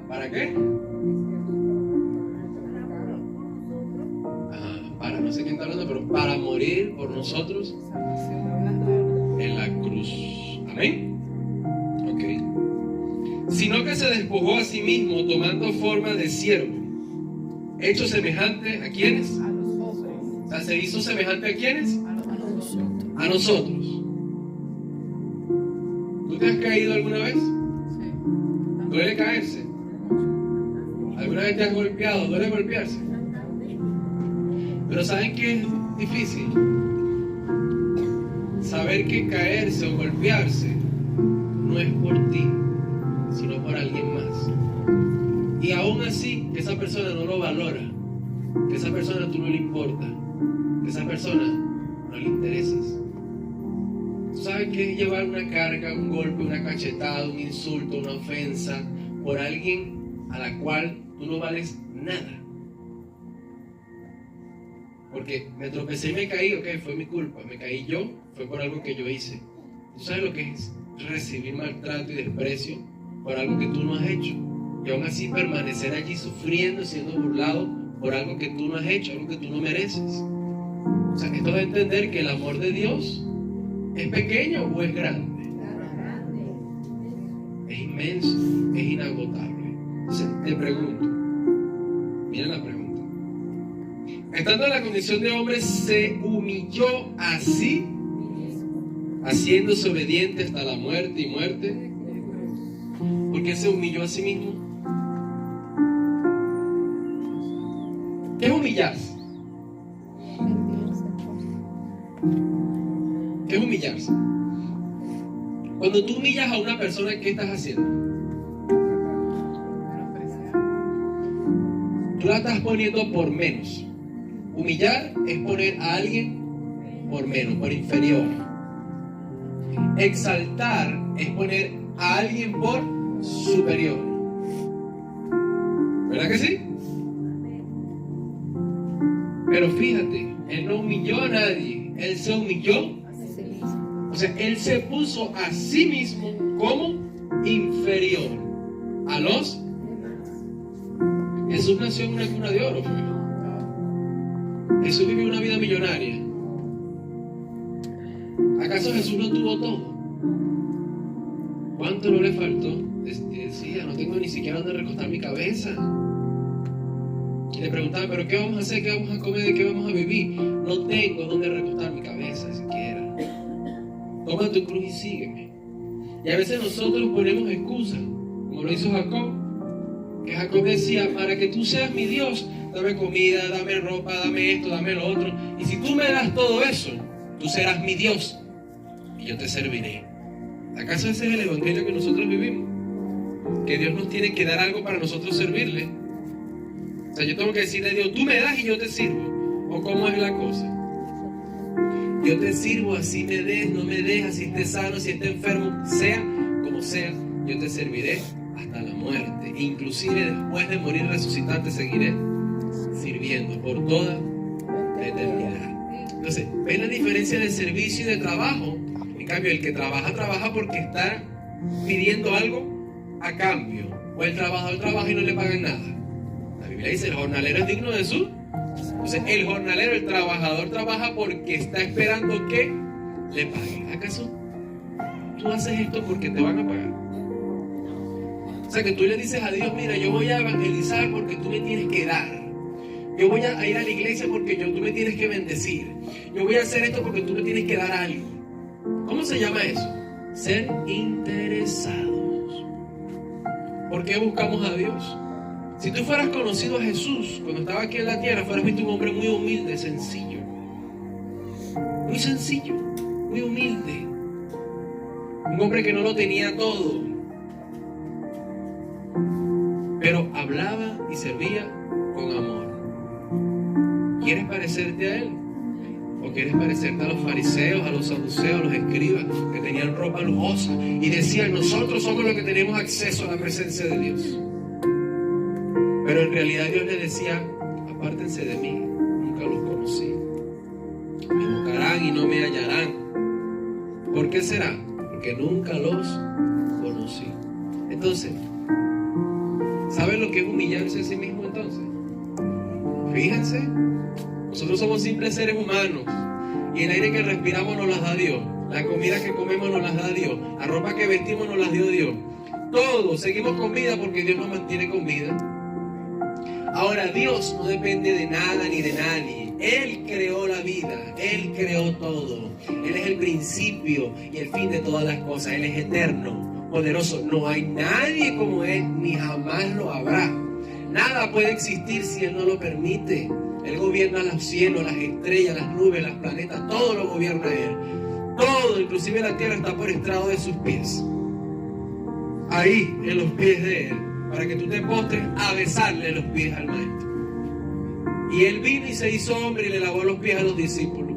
¿Para qué? Para, no sé quién está hablando, pero para morir por nosotros en la cruz. Amén. Ok. Sino que se despojó a sí mismo tomando forma de siervo, hecho semejante a ¿quiénes? A los hombres. O sea, se hizo semejante a ¿quiénes? A nosotros. A nosotros. ¿Tú te has caído alguna vez? Sí. ¿Duele caerse? ¿Alguna vez te has golpeado? ¿Duele golpearse? Pero ¿saben qué es difícil? saber que caerse o golpearse no es por ti, sino por alguien más. Y aún así, que esa persona no lo valora, que esa persona tú no le importa, que esa persona no le interesas. ¿Tú sabes qué es llevar una carga, un golpe, una cachetada, un insulto, una ofensa por alguien a la cual tú no vales nada? Porque me tropecé y me caí, ok, fue mi culpa, me caí yo, fue por algo que yo hice. ¿Tú sabes lo que es recibir maltrato y desprecio por algo que tú no has hecho? Y aún así permanecer allí sufriendo, siendo burlado por algo que tú no has hecho, algo que tú no mereces. O sea, esto de entender que el amor de Dios es pequeño o es grande. Es inmenso, es inagotable. Entonces, te pregunto, mira la pregunta. Estando en la condición de hombre, se humilló a sí, haciéndose obediente hasta la muerte y muerte. ¿Por qué se humilló a sí mismo? ¿Qué es humillarse? ¿Qué es humillarse? Cuando tú humillas a una persona, ¿qué estás haciendo? Tú la estás poniendo por menos. Humillar es poner a alguien por menos, por inferior. Exaltar es poner a alguien por superior. ¿Verdad que sí? Pero fíjate, Él no humilló a nadie, Él se humilló. O sea, Él se puso a sí mismo como inferior a los. Jesús nació en una cuna de oro, ¿fue? Jesús vivió una vida millonaria. ¿Acaso Jesús no tuvo todo? ¿Cuánto no le faltó? Decía, no tengo ni siquiera donde recostar mi cabeza. Y le preguntaba, ¿pero qué vamos a hacer? ¿Qué vamos a comer? ¿De qué vamos a vivir? No tengo donde recostar mi cabeza siquiera. Toma tu cruz y sígueme. Y a veces nosotros ponemos excusas, como lo hizo Jacob. Que Jacob decía, para que tú seas mi Dios, dame comida, dame ropa, dame esto, dame lo otro. Y si tú me das todo eso, tú serás mi Dios y yo te serviré. ¿Acaso ese es el evangelio que nosotros vivimos? Que Dios nos tiene que dar algo para nosotros servirle. O sea, yo tengo que decirle a Dios, tú me das y yo te sirvo. ¿O cómo es la cosa? Yo te sirvo, así me des, no me des, así esté sano, si esté enfermo, sea como sea, yo te serviré hasta la muerte. E inclusive después de morir resucitar te seguiré sirviendo por toda la eternidad. Entonces, ¿ven la diferencia de servicio y de trabajo? En cambio, el que trabaja, trabaja porque está pidiendo algo a cambio. O el trabajador trabaja y no le pagan nada. La Biblia dice, el jornalero es digno de su. Entonces, el jornalero, el trabajador trabaja porque está esperando que le paguen. ¿Acaso tú haces esto porque te van a pagar? O sea, que tú le dices a Dios, mira, yo voy a evangelizar porque tú me tienes que dar. Yo voy a ir a la iglesia porque tú me tienes que bendecir. Yo voy a hacer esto porque tú me tienes que dar algo. ¿Cómo se llama eso? Ser interesados. ¿Por qué buscamos a Dios? Si tú fueras conocido a Jesús cuando estaba aquí en la tierra, fueras visto un hombre muy humilde, sencillo. Muy sencillo, muy humilde. Un hombre que no lo tenía todo, pero hablaba y servía con amor. ¿Quieres parecerte a Él? ¿O quieres parecerte a los fariseos, a los saduceos, a los escribas que tenían ropa lujosa y decían, nosotros somos los que tenemos acceso a la presencia de Dios? Pero en realidad Dios les decía, apártense de mí, nunca los conocí. Me buscarán y no me hallarán. ¿Por qué será? Porque nunca los conocí. Entonces, ¿saben lo que es humillarse a sí mismo entonces? Fíjense, nosotros somos simples seres humanos y el aire que respiramos nos las da Dios, la comida que comemos nos las da Dios, la ropa que vestimos nos las dio Dios. Todos seguimos con vida porque Dios nos mantiene con vida. Ahora, Dios no depende de nada ni de nadie. Él creó la vida, Él creó todo. Él es el principio y el fin de todas las cosas. Él es eterno, poderoso. No hay nadie como Él, ni jamás lo habrá. Nada puede existir si Él no lo permite. Él gobierna los cielos, las estrellas, las nubes, los planetas, todo lo gobierna Él. Todo, inclusive la tierra, está por estrado de sus pies. Ahí, en los pies de Él, para que tú te postres a besarle los pies al Maestro. Y Él vino y se hizo hombre y le lavó los pies a los discípulos.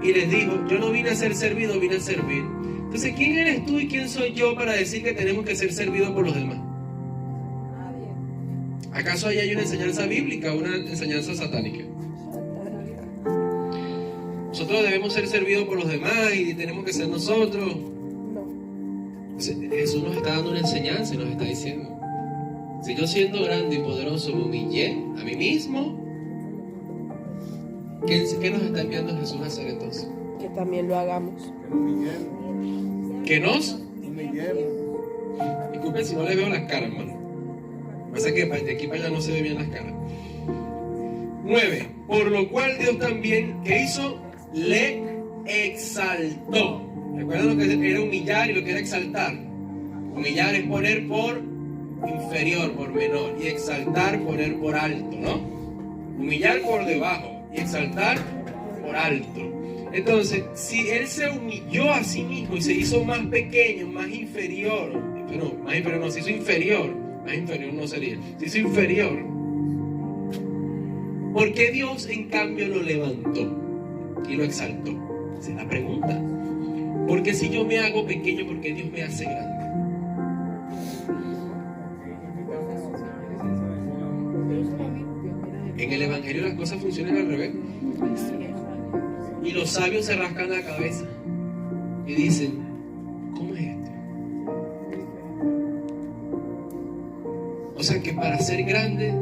Y les dijo, yo no vine a ser servido, vine a servir. Entonces, ¿quién eres tú y quién soy yo para decir que tenemos que ser servidos por los demás? ¿Acaso ahí hay una enseñanza bíblica o una enseñanza satánica? Nosotros debemos ser servidos por los demás y tenemos que ser nosotros. Jesús nos está dando una enseñanza y nos está diciendo, si yo siendo grande y poderoso me humillé a mí mismo, ¿qué nos está enviando Jesús a hacer entonces? Que también lo hagamos. Que nos humillemos. Disculpen si no le veo las caras, hermano. Pasa que de aquí para allá no se ve bien las caras. 9. Por lo cual Dios también, ¿qué hizo? Le exaltó. ¿Recuerdan lo que era humillar y lo que era exaltar? Humillar es poner por inferior, por menor. Y exaltar, poner por alto, ¿no? Humillar por debajo y exaltar por alto. Entonces, si Él se humilló a sí mismo y se hizo más pequeño, más inferior, se hizo inferior. Más inferior no sería. Se hizo inferior. ¿Por qué Dios en cambio lo levantó y lo exaltó? Esa es la pregunta. Porque si yo me hago pequeño, ¿por qué Dios me hace grande? En el Evangelio las cosas funcionan al revés. Y los sabios se rascan la cabeza y dicen, ¿cómo es esto? O sea que para ser grande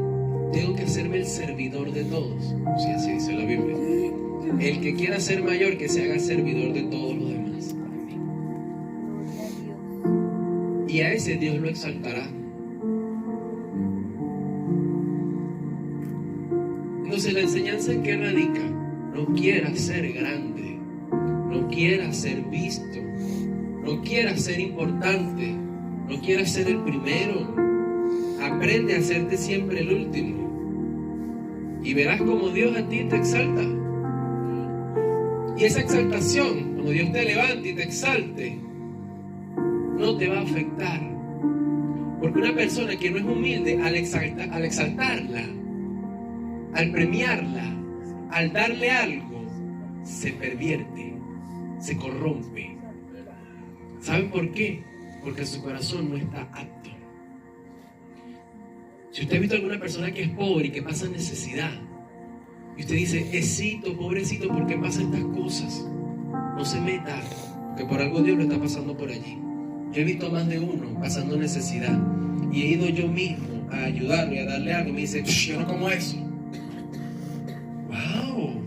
tengo que hacerme el servidor de todos. Sí, así dice la Biblia. El que quiera ser mayor, que se haga servidor de todos los demás. Y a ese Dios lo exaltará. Entonces la enseñanza en que radica: no quieras ser grande, no quieras ser visto, no quieras ser importante, no quieras ser el primero. Aprende a hacerte siempre el último y verás como Dios a ti te exalta. Y esa exaltación, cuando Dios te levante y te exalte, no te va a afectar, porque una persona que no es humilde, al exaltarla, al premiarla, al darle algo, se pervierte, se corrompe. ¿Saben por qué? Porque su corazón no está apto. Si usted ha visto a alguna persona que es pobre y que pasa necesidad, y usted dice, esito, pobrecito, ¿por qué pasan estas cosas? No se meta, que por algo Dios lo está pasando por allí. Yo he visto a más de uno pasando necesidad, y he ido yo mismo a ayudarlo y a darle algo, y me dice, yo no como eso. ¡Wow!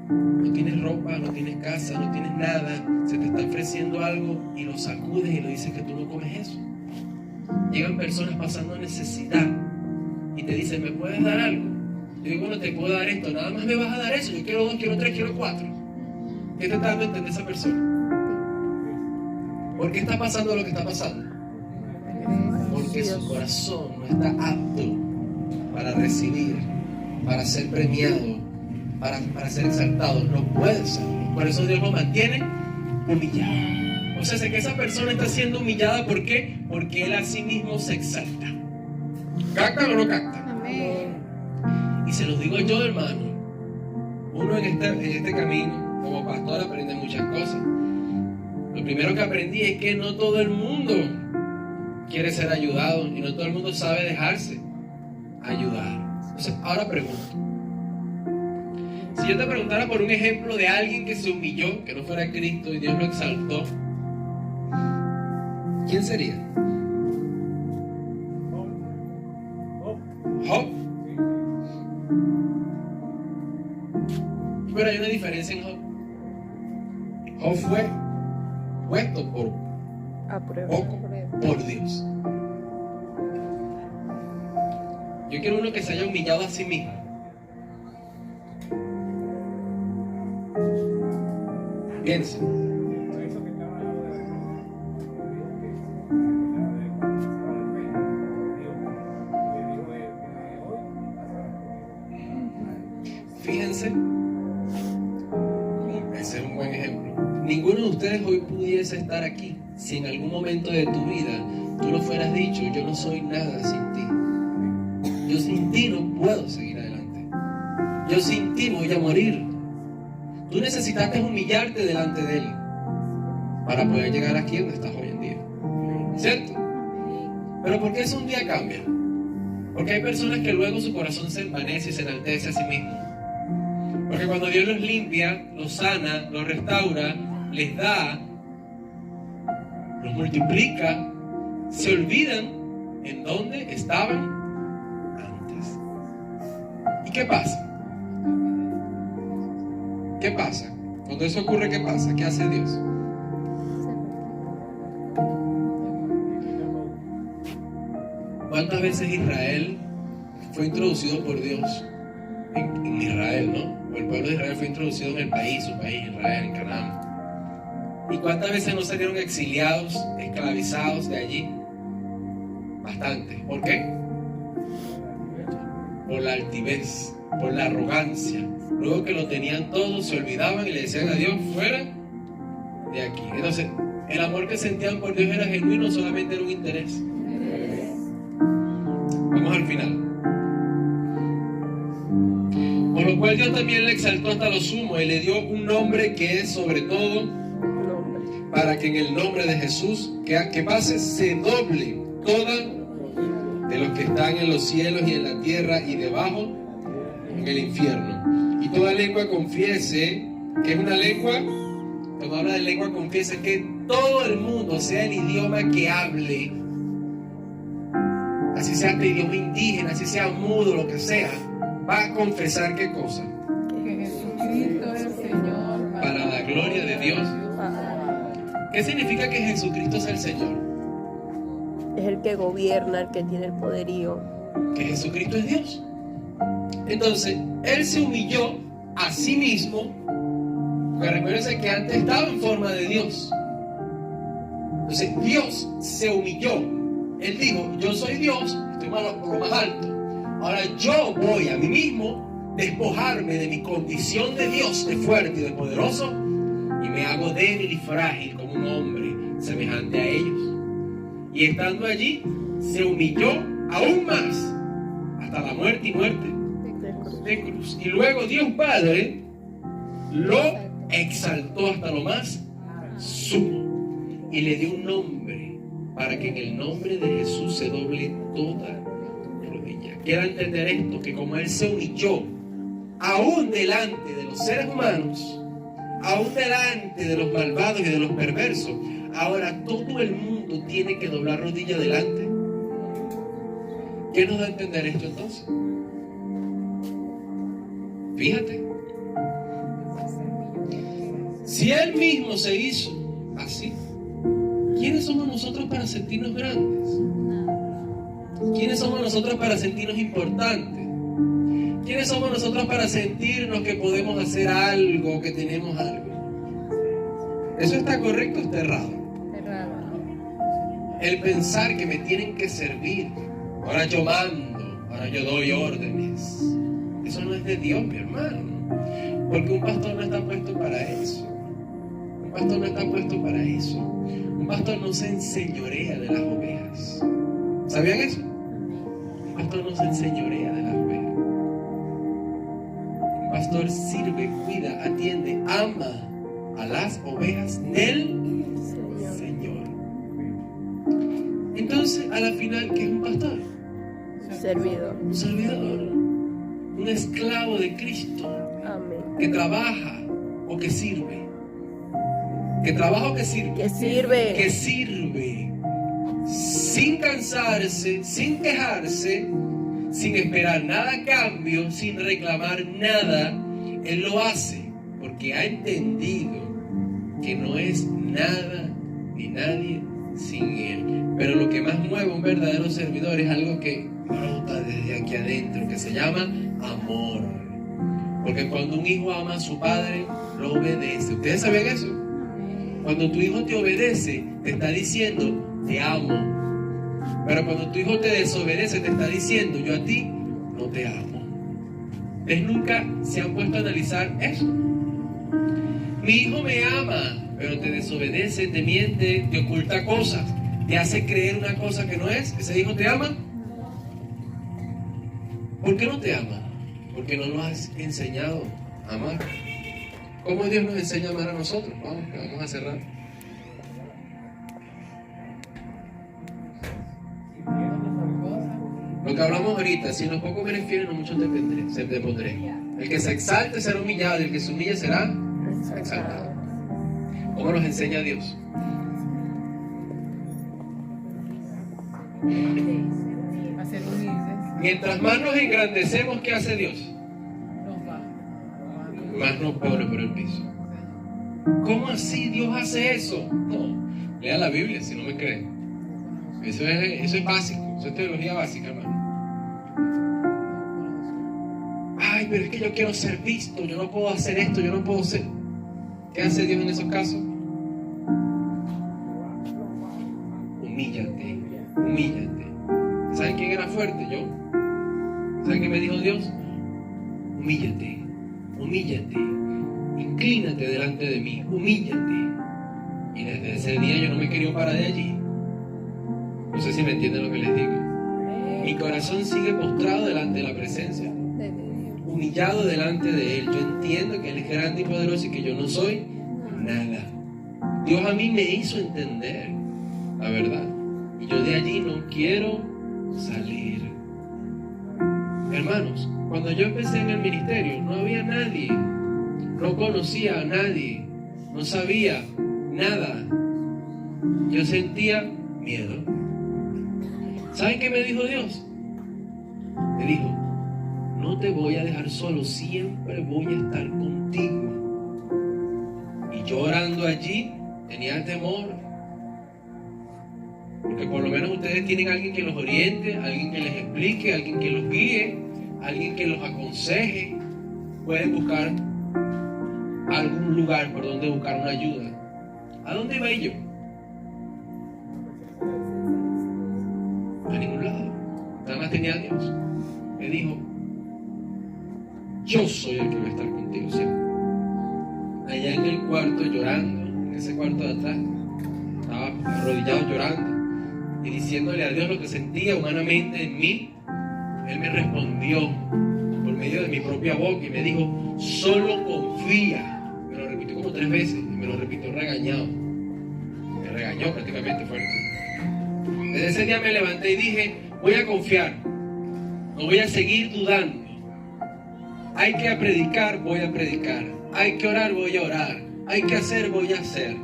No tienes ropa, no tienes casa, no tienes nada, se te está ofreciendo algo y lo sacudes y lo dices que tú no comes eso. Llegan personas pasando necesidad y te dicen, ¿me puedes dar algo? Yo digo, bueno, te puedo dar esto, nada más me vas a dar eso, yo quiero 2, quiero 3, quiero 4. ¿Qué te está dando a entender esa persona? ¿Por qué está pasando lo que está pasando? Porque su corazón no está apto para recibir, para ser premiado, para ser exaltado. No puede ser. Por eso Dios lo mantiene humillado. O sea, sé que esa persona está siendo humillada. ¿Por qué? Porque Él a sí mismo se exalta. ¿Captan o no captan? Amén. Y se los digo yo, hermano. Uno en este camino, como pastor, aprende muchas cosas. Lo primero que aprendí es que no todo el mundo quiere ser ayudado y no todo el mundo sabe dejarse ayudar. Entonces, ahora pregunto. Si yo te preguntara por un ejemplo de alguien que se humilló, que no fuera Cristo y Dios lo exaltó, ¿quién sería? Job. Pero hay una diferencia en Job. Job fue puesto por poco por Dios. Yo quiero uno que se haya humillado a sí mismo. Piensa. Fíjense, ese es un buen ejemplo. Ninguno de ustedes hoy pudiese estar aquí si en algún momento de tu vida tú lo fueras dicho: yo no soy nada sin ti, yo sin ti no puedo seguir adelante, yo sin ti voy a morir. Tú necesitaste humillarte delante de Él para poder llegar aquí donde estás hoy en día, ¿cierto? Pero ¿por qué eso un día cambia? Porque hay personas que luego su corazón se envanece y se enaltece a sí mismo. Porque cuando Dios los limpia, los sana, los restaura, les da, los multiplica, se olvidan en dónde estaban antes. ¿Y qué pasa? ¿Qué pasa? Cuando eso ocurre, ¿qué pasa? ¿Qué hace Dios? ¿Cuántas veces Israel fue introducido por Dios en Israel, no? O el pueblo de Israel fue introducido en el país, su país, Israel, en Canaán. ¿Y cuántas veces no salieron exiliados, esclavizados de allí? Bastante. ¿Por qué? Por la altivez, por la arrogancia. Luego que lo tenían todo, se olvidaban y le decían a Dios: fuera de aquí. Entonces, el amor que sentían por Dios era genuino, solamente era un interés. Vamos al final. Por lo cual Dios también le exaltó hasta lo sumo y le dio un nombre que es sobre todo, para que en el nombre de Jesús, que pase, se doble toda de los que están en los cielos y en la tierra y debajo en el infierno. Y toda lengua confiese, que es una lengua, cuando habla de lengua confiese que todo el mundo, sea el idioma que hable, así sea este idioma indígena, así sea mudo, lo que sea, va a confesar ¿qué cosa? Que Jesucristo es el Señor. Para la gloria de Dios. ¿Qué significa que Jesucristo es el Señor? Es el que gobierna, el que tiene el poderío. Que Jesucristo es Dios. Entonces, Él se humilló a sí mismo, porque recuérdense que antes estaba en forma de Dios. Entonces, Dios se humilló. Él dijo: yo soy Dios, estoy por lo más alto. Ahora yo voy a mí mismo despojarme de mi condición de Dios, de fuerte y de poderoso, y me hago débil y frágil como un hombre semejante a ellos. Y estando allí, se humilló aún más hasta la muerte y muerte de cruz. Y luego Dios Padre lo exaltó hasta lo más sumo y le dio un nombre, para que en el nombre de Jesús se doble toda rodilla. Quiero entender esto, que como Él se humilló aún delante de los seres humanos, aún delante de los malvados y de los perversos, ahora todo el mundo tiene que doblar rodilla delante. ¿Qué nos da a entender esto entonces? Fíjate, si Él mismo se hizo así, ¿quiénes somos nosotros para sentirnos grandes? ¿Quiénes somos nosotros para sentirnos importantes? ¿Quiénes somos nosotros para sentirnos que podemos hacer algo, que tenemos algo? ¿Eso está correcto o está errado? El pensar que me tienen que servir. Ahora yo mando, ahora yo doy órdenes. Eso no es de Dios, mi hermano. Porque un pastor no está puesto para eso. Un pastor no está puesto para eso. Un pastor no se enseñorea de las ovejas. ¿Sabían eso? Un pastor no se enseñorea de las ovejas. Un pastor sirve, cuida, atiende, ama a las ovejas del Señor. Entonces, a la final, ¿qué es un pastor? Servidor. Un servidor, un esclavo de Cristo. Amén. Que trabaja o que sirve. Que trabaja o que sirve. Que sirve. Que sirve. Sin cansarse, sin quejarse, sin esperar nada a cambio, sin reclamar nada. Él lo hace porque ha entendido que no es nada ni nadie sin Él. Pero lo que más mueve a un verdadero servidor es algo que brota desde aquí adentro, que se llama amor. Porque cuando un hijo ama a su padre, lo obedece. ¿Ustedes sabían eso? Cuando tu hijo te obedece, te está diciendo: te amo. Pero cuando tu hijo te desobedece, te está diciendo: yo a ti no te amo. ¿Ustedes nunca se han puesto a analizar eso? Mi hijo me ama, pero te desobedece, te miente, te oculta cosas, te hace creer una cosa que no es. ¿Ese hijo te ama? ¿Por qué no te ama? Porque no nos has enseñado a amar. ¿Cómo Dios nos enseña a amar a nosotros? Vamos a cerrar. Lo que hablamos ahorita, si en lo poco me refieres, no mucho te pondré. El que se exalte será humillado y el que se humille será exaltado. ¿Cómo nos enseña Dios? Mientras más nos engrandecemos, ¿qué hace Dios? Más nos pone por el piso. ¿Cómo así Dios hace eso? No, lea la Biblia si no me creen. Eso es básico, eso es teología básica, hermano. Ay, pero es que yo quiero ser visto, yo no puedo hacer esto, yo no puedo ser. ¿Qué hace Dios en esos casos? Humíllate, humíllate. ¿Saben quién era fuerte? Yo. ¿Saben qué me dijo Dios? Humíllate, humíllate, inclínate delante de mí, humíllate. Y desde ese día yo no me quería parar de allí. No sé si me entienden lo que les digo. Mi corazón sigue postrado delante de la presencia, humillado delante de Él. Yo entiendo que Él es grande y poderoso y que yo no soy nada. Dios a mí me hizo entender la verdad. Y yo de allí no quiero salir. Hermanos, cuando yo empecé en el ministerio no había nadie. No conocía a nadie. No sabía nada. Yo sentía miedo. ¿Saben qué me dijo Dios? Me dijo: no te voy a dejar solo, siempre voy a estar contigo. Y yo orando allí tenía temor, porque por lo menos ustedes tienen a alguien que los oriente, alguien que les explique, alguien que los guíe, alguien que los aconseje. Pueden buscar algún lugar por donde buscar una ayuda. ¿A dónde iba yo? A ningún lado. Nada más tenía a Dios. Me dijo: yo soy el que va a estar contigo siempre. Allá en el cuarto llorando, en ese cuarto de atrás, estaba arrodillado llorando y diciéndole a Dios lo que sentía humanamente en mí. Él me respondió por medio de mi propia boca y me dijo: solo confía. Me lo repitió como 3 veces y me lo repitió regañado. Me regañó prácticamente fuerte. Desde ese día me levanté y dije: voy a confiar, no voy a seguir dudando. Hay que predicar, voy a predicar. Hay que orar, voy a orar. Hay que hacer, voy a hacer.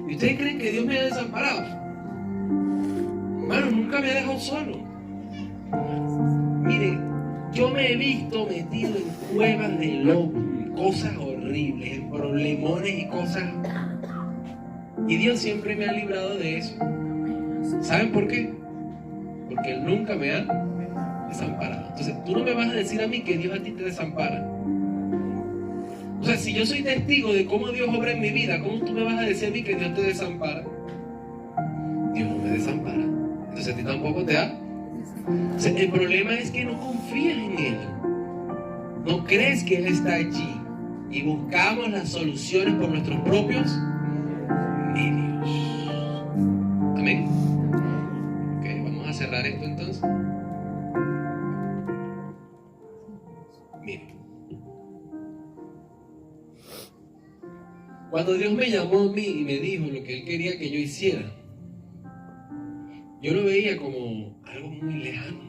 ¿Y ustedes creen que Dios me ha desamparado? Hermano, nunca me ha dejado solo. Miren, yo me he visto metido en cuevas de lobo, en cosas horribles, en problemones y cosas. Y Dios siempre me ha librado de eso. ¿Saben por qué? Porque Él nunca me ha desamparado. Entonces, tú no me vas a decir a mí que Dios a ti te desampara. O sea, si yo soy testigo de cómo Dios obra en mi vida, ¿cómo tú me vas a decir a mí que Dios te desampara? Dios no me desampara. Entonces a ti tampoco te da. O sea, el problema es que no confías en Él. No crees que Él está allí. Y buscamos las soluciones por nuestros propios medios. Amén. Ok, vamos a cerrar esto entonces. Miren. Cuando Dios me llamó a mí y me dijo lo que Él quería que yo hiciera, yo lo veía como algo muy lejano.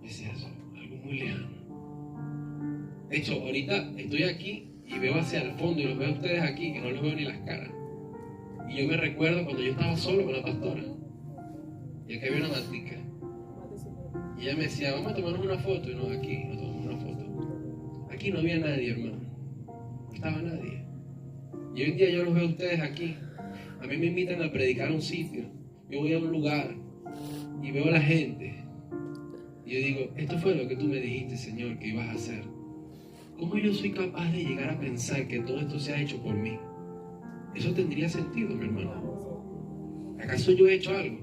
Decía eso, algo muy lejano. De hecho, ahorita estoy aquí y veo hacia el fondo y los veo a ustedes aquí, que no les veo ni las caras. Y yo me recuerdo cuando yo estaba solo con la pastora. Y aquí había una matica. Y ella me decía: vamos a tomarnos una foto. Y no, aquí no tomamos una foto. Aquí no había nadie, hermano. No estaba nadie. Y hoy en día yo los veo a ustedes aquí. A mí me invitan a predicar a un sitio. Yo voy a un lugar y veo a la gente. Y yo digo: esto fue lo que tú me dijiste, Señor, que ibas a hacer. ¿Cómo yo soy capaz de llegar a pensar que todo esto se ha hecho por mí? Eso tendría sentido, mi hermano. ¿Acaso yo he hecho algo?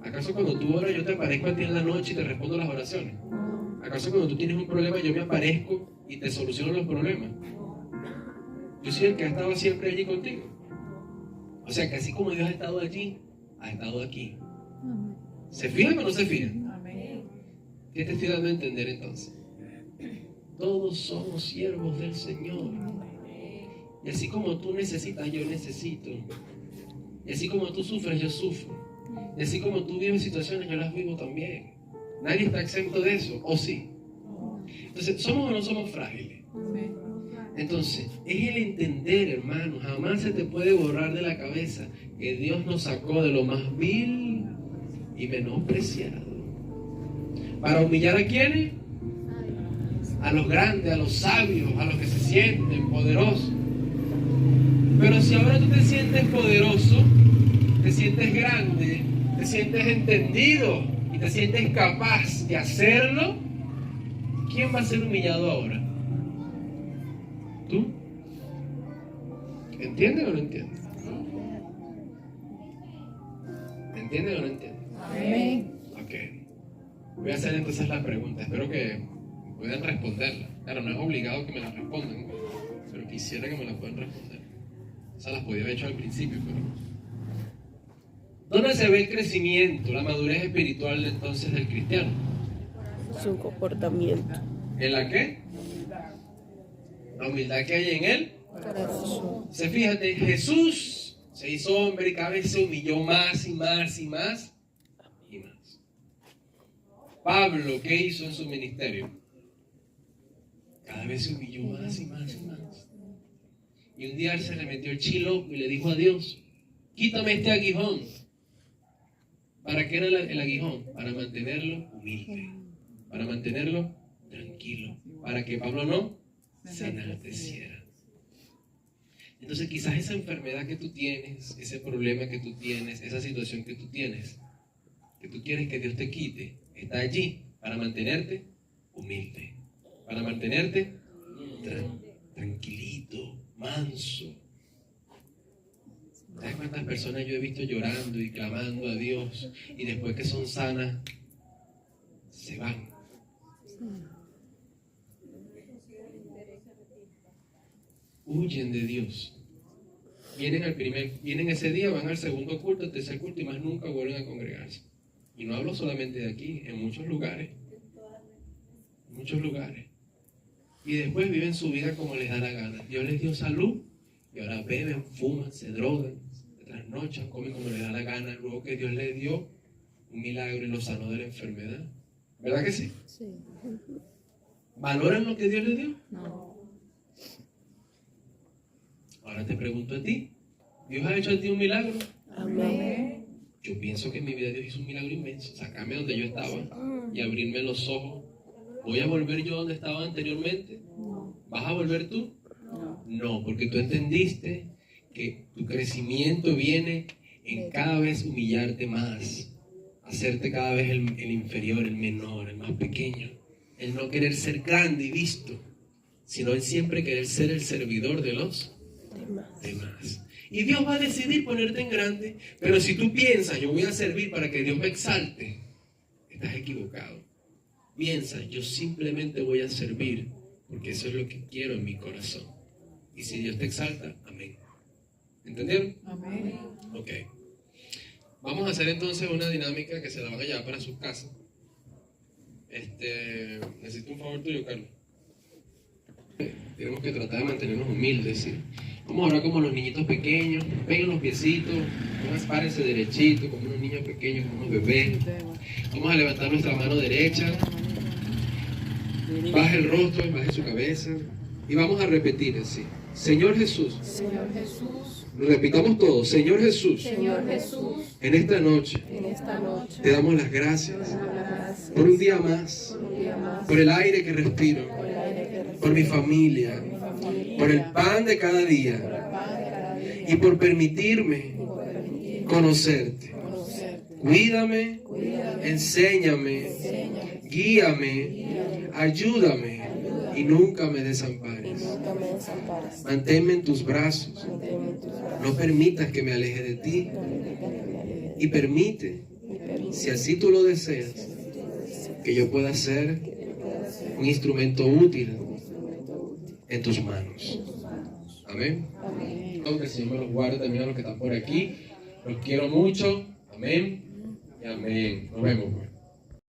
¿Acaso cuando tú oras yo te aparezco a ti en la noche y te respondo las oraciones? ¿Acaso cuando tú tienes un problema yo me aparezco y te soluciono los problemas? Yo soy el que ha estado siempre allí contigo. O sea que así como Dios ha estado allí, ha estado aquí. ¿Se fijan o no se fijan? ¿Qué te estoy dando a entender entonces? Todos somos siervos del Señor. Y así como tú necesitas, yo necesito. Y así como tú sufres, yo sufro. Y así como tú vives situaciones, yo las vivo también. Nadie está exento de eso, ¿o sí? Entonces, ¿somos o no somos frágiles? Entonces, es el entender, hermano, jamás se te puede borrar de la cabeza que Dios nos sacó de lo más vil y menospreciado. ¿Para humillar a quiénes? A los grandes, a los sabios, a los que se sienten poderosos. Pero si ahora tú te sientes poderoso, te sientes grande, te sientes entendido y te sientes capaz de hacerlo, ¿quién va a ser humillado ahora? ¿Tú? ¿Entiendes o no entiendes? ¿Entiendes o no entiendes? Amén. Ok. Voy a hacer entonces la pregunta. Espero que puedan responderla. Claro, no es obligado que me la respondan, pero quisiera que me la puedan responder. Esas las podía haber hecho al principio, pero... ¿Dónde se ve el crecimiento, la madurez espiritual entonces del cristiano? Su comportamiento. ¿En la qué? La humildad que hay en él. Se fíjate, Jesús se hizo hombre y cada vez se humilló más y más y más y más. Pablo, ¿qué hizo en su ministerio? Cada vez se humilló más y más y más. Y un día él se le metió el chilo y le dijo a Dios, quítame este aguijón. ¿Para qué era el aguijón? Para mantenerlo humilde, para mantenerlo tranquilo, para que Pablo no se enalteciera. Entonces quizás esa enfermedad que tú tienes, ese problema que tú tienes, esa situación que tú tienes, que tú quieres que Dios te quite, está allí para mantenerte humilde, para mantenerte tranquilito, manso. ¿Sabes cuántas personas yo he visto llorando y clamando a Dios y después que son sanas se van? Huyen de Dios. Vienen ese día, van al segundo culto, al tercer culto y más nunca vuelven a congregarse. Y no hablo solamente de aquí, en muchos lugares. En muchos lugares. Y después viven su vida como les da la gana. Dios les dio salud y ahora beben, fuman, se drogan, se trasnochan, comen como les da la gana. Luego que Dios les dio un milagro y los sanó de la enfermedad. ¿Verdad que sí? Sí. ¿Valoran lo que Dios les dio? No. Ahora te pregunto a ti, ¿Dios ha hecho a ti un milagro? Amén. Yo pienso que en mi vida Dios hizo un milagro inmenso, sacarme donde yo estaba y abrirme los ojos. ¿Voy a volver yo donde estaba anteriormente? ¿Vas a volver tú? No, porque tú entendiste que tu crecimiento viene en cada vez humillarte más, hacerte cada vez el inferior, el menor, el más pequeño, el no querer ser grande y visto, sino el siempre querer ser el servidor de los demás. Y Dios va a decidir ponerte en grande, pero si tú piensas, yo voy a servir para que Dios me exalte, estás equivocado. Piensa, yo simplemente voy a servir porque eso es lo que quiero en mi corazón. Y si Dios te exalta, amén. ¿Entendieron? Amén. Ok. Vamos a hacer entonces una dinámica que se la van a llevar para sus casas. Necesito un favor tuyo, Carlos. Tenemos que tratar de mantenernos humildes, ¿sí? Vamos a orar como los niñitos pequeños. Peguen los piecitos, párense derechito, como unos niños pequeños, como unos bebés. Vamos a levantar nuestra mano derecha. Baje el rostro, baje su cabeza. Y vamos a repetir así. Señor Jesús. Señor Jesús. Repitamos todos. Señor Jesús. Señor Jesús. En esta noche En esta noche. te damos las gracias Gracias. por un día más, Un día más. por el aire que respiro, Por el aire que respiro. por mi familia, por el pan de cada día y por permitirme conocerte. Cuídame, enséñame, guíame, ayúdame y nunca me desampares. Nunca me desampares. Manténme en tus brazos. Manténme en tus brazos. No permitas que me aleje de ti y permite, si así tú lo deseas, que yo pueda ser un instrumento útil en tus manos. Amén. Que el Señor me los guarde también a los que están por aquí. Los quiero mucho. Amén y amén. Nos vemos.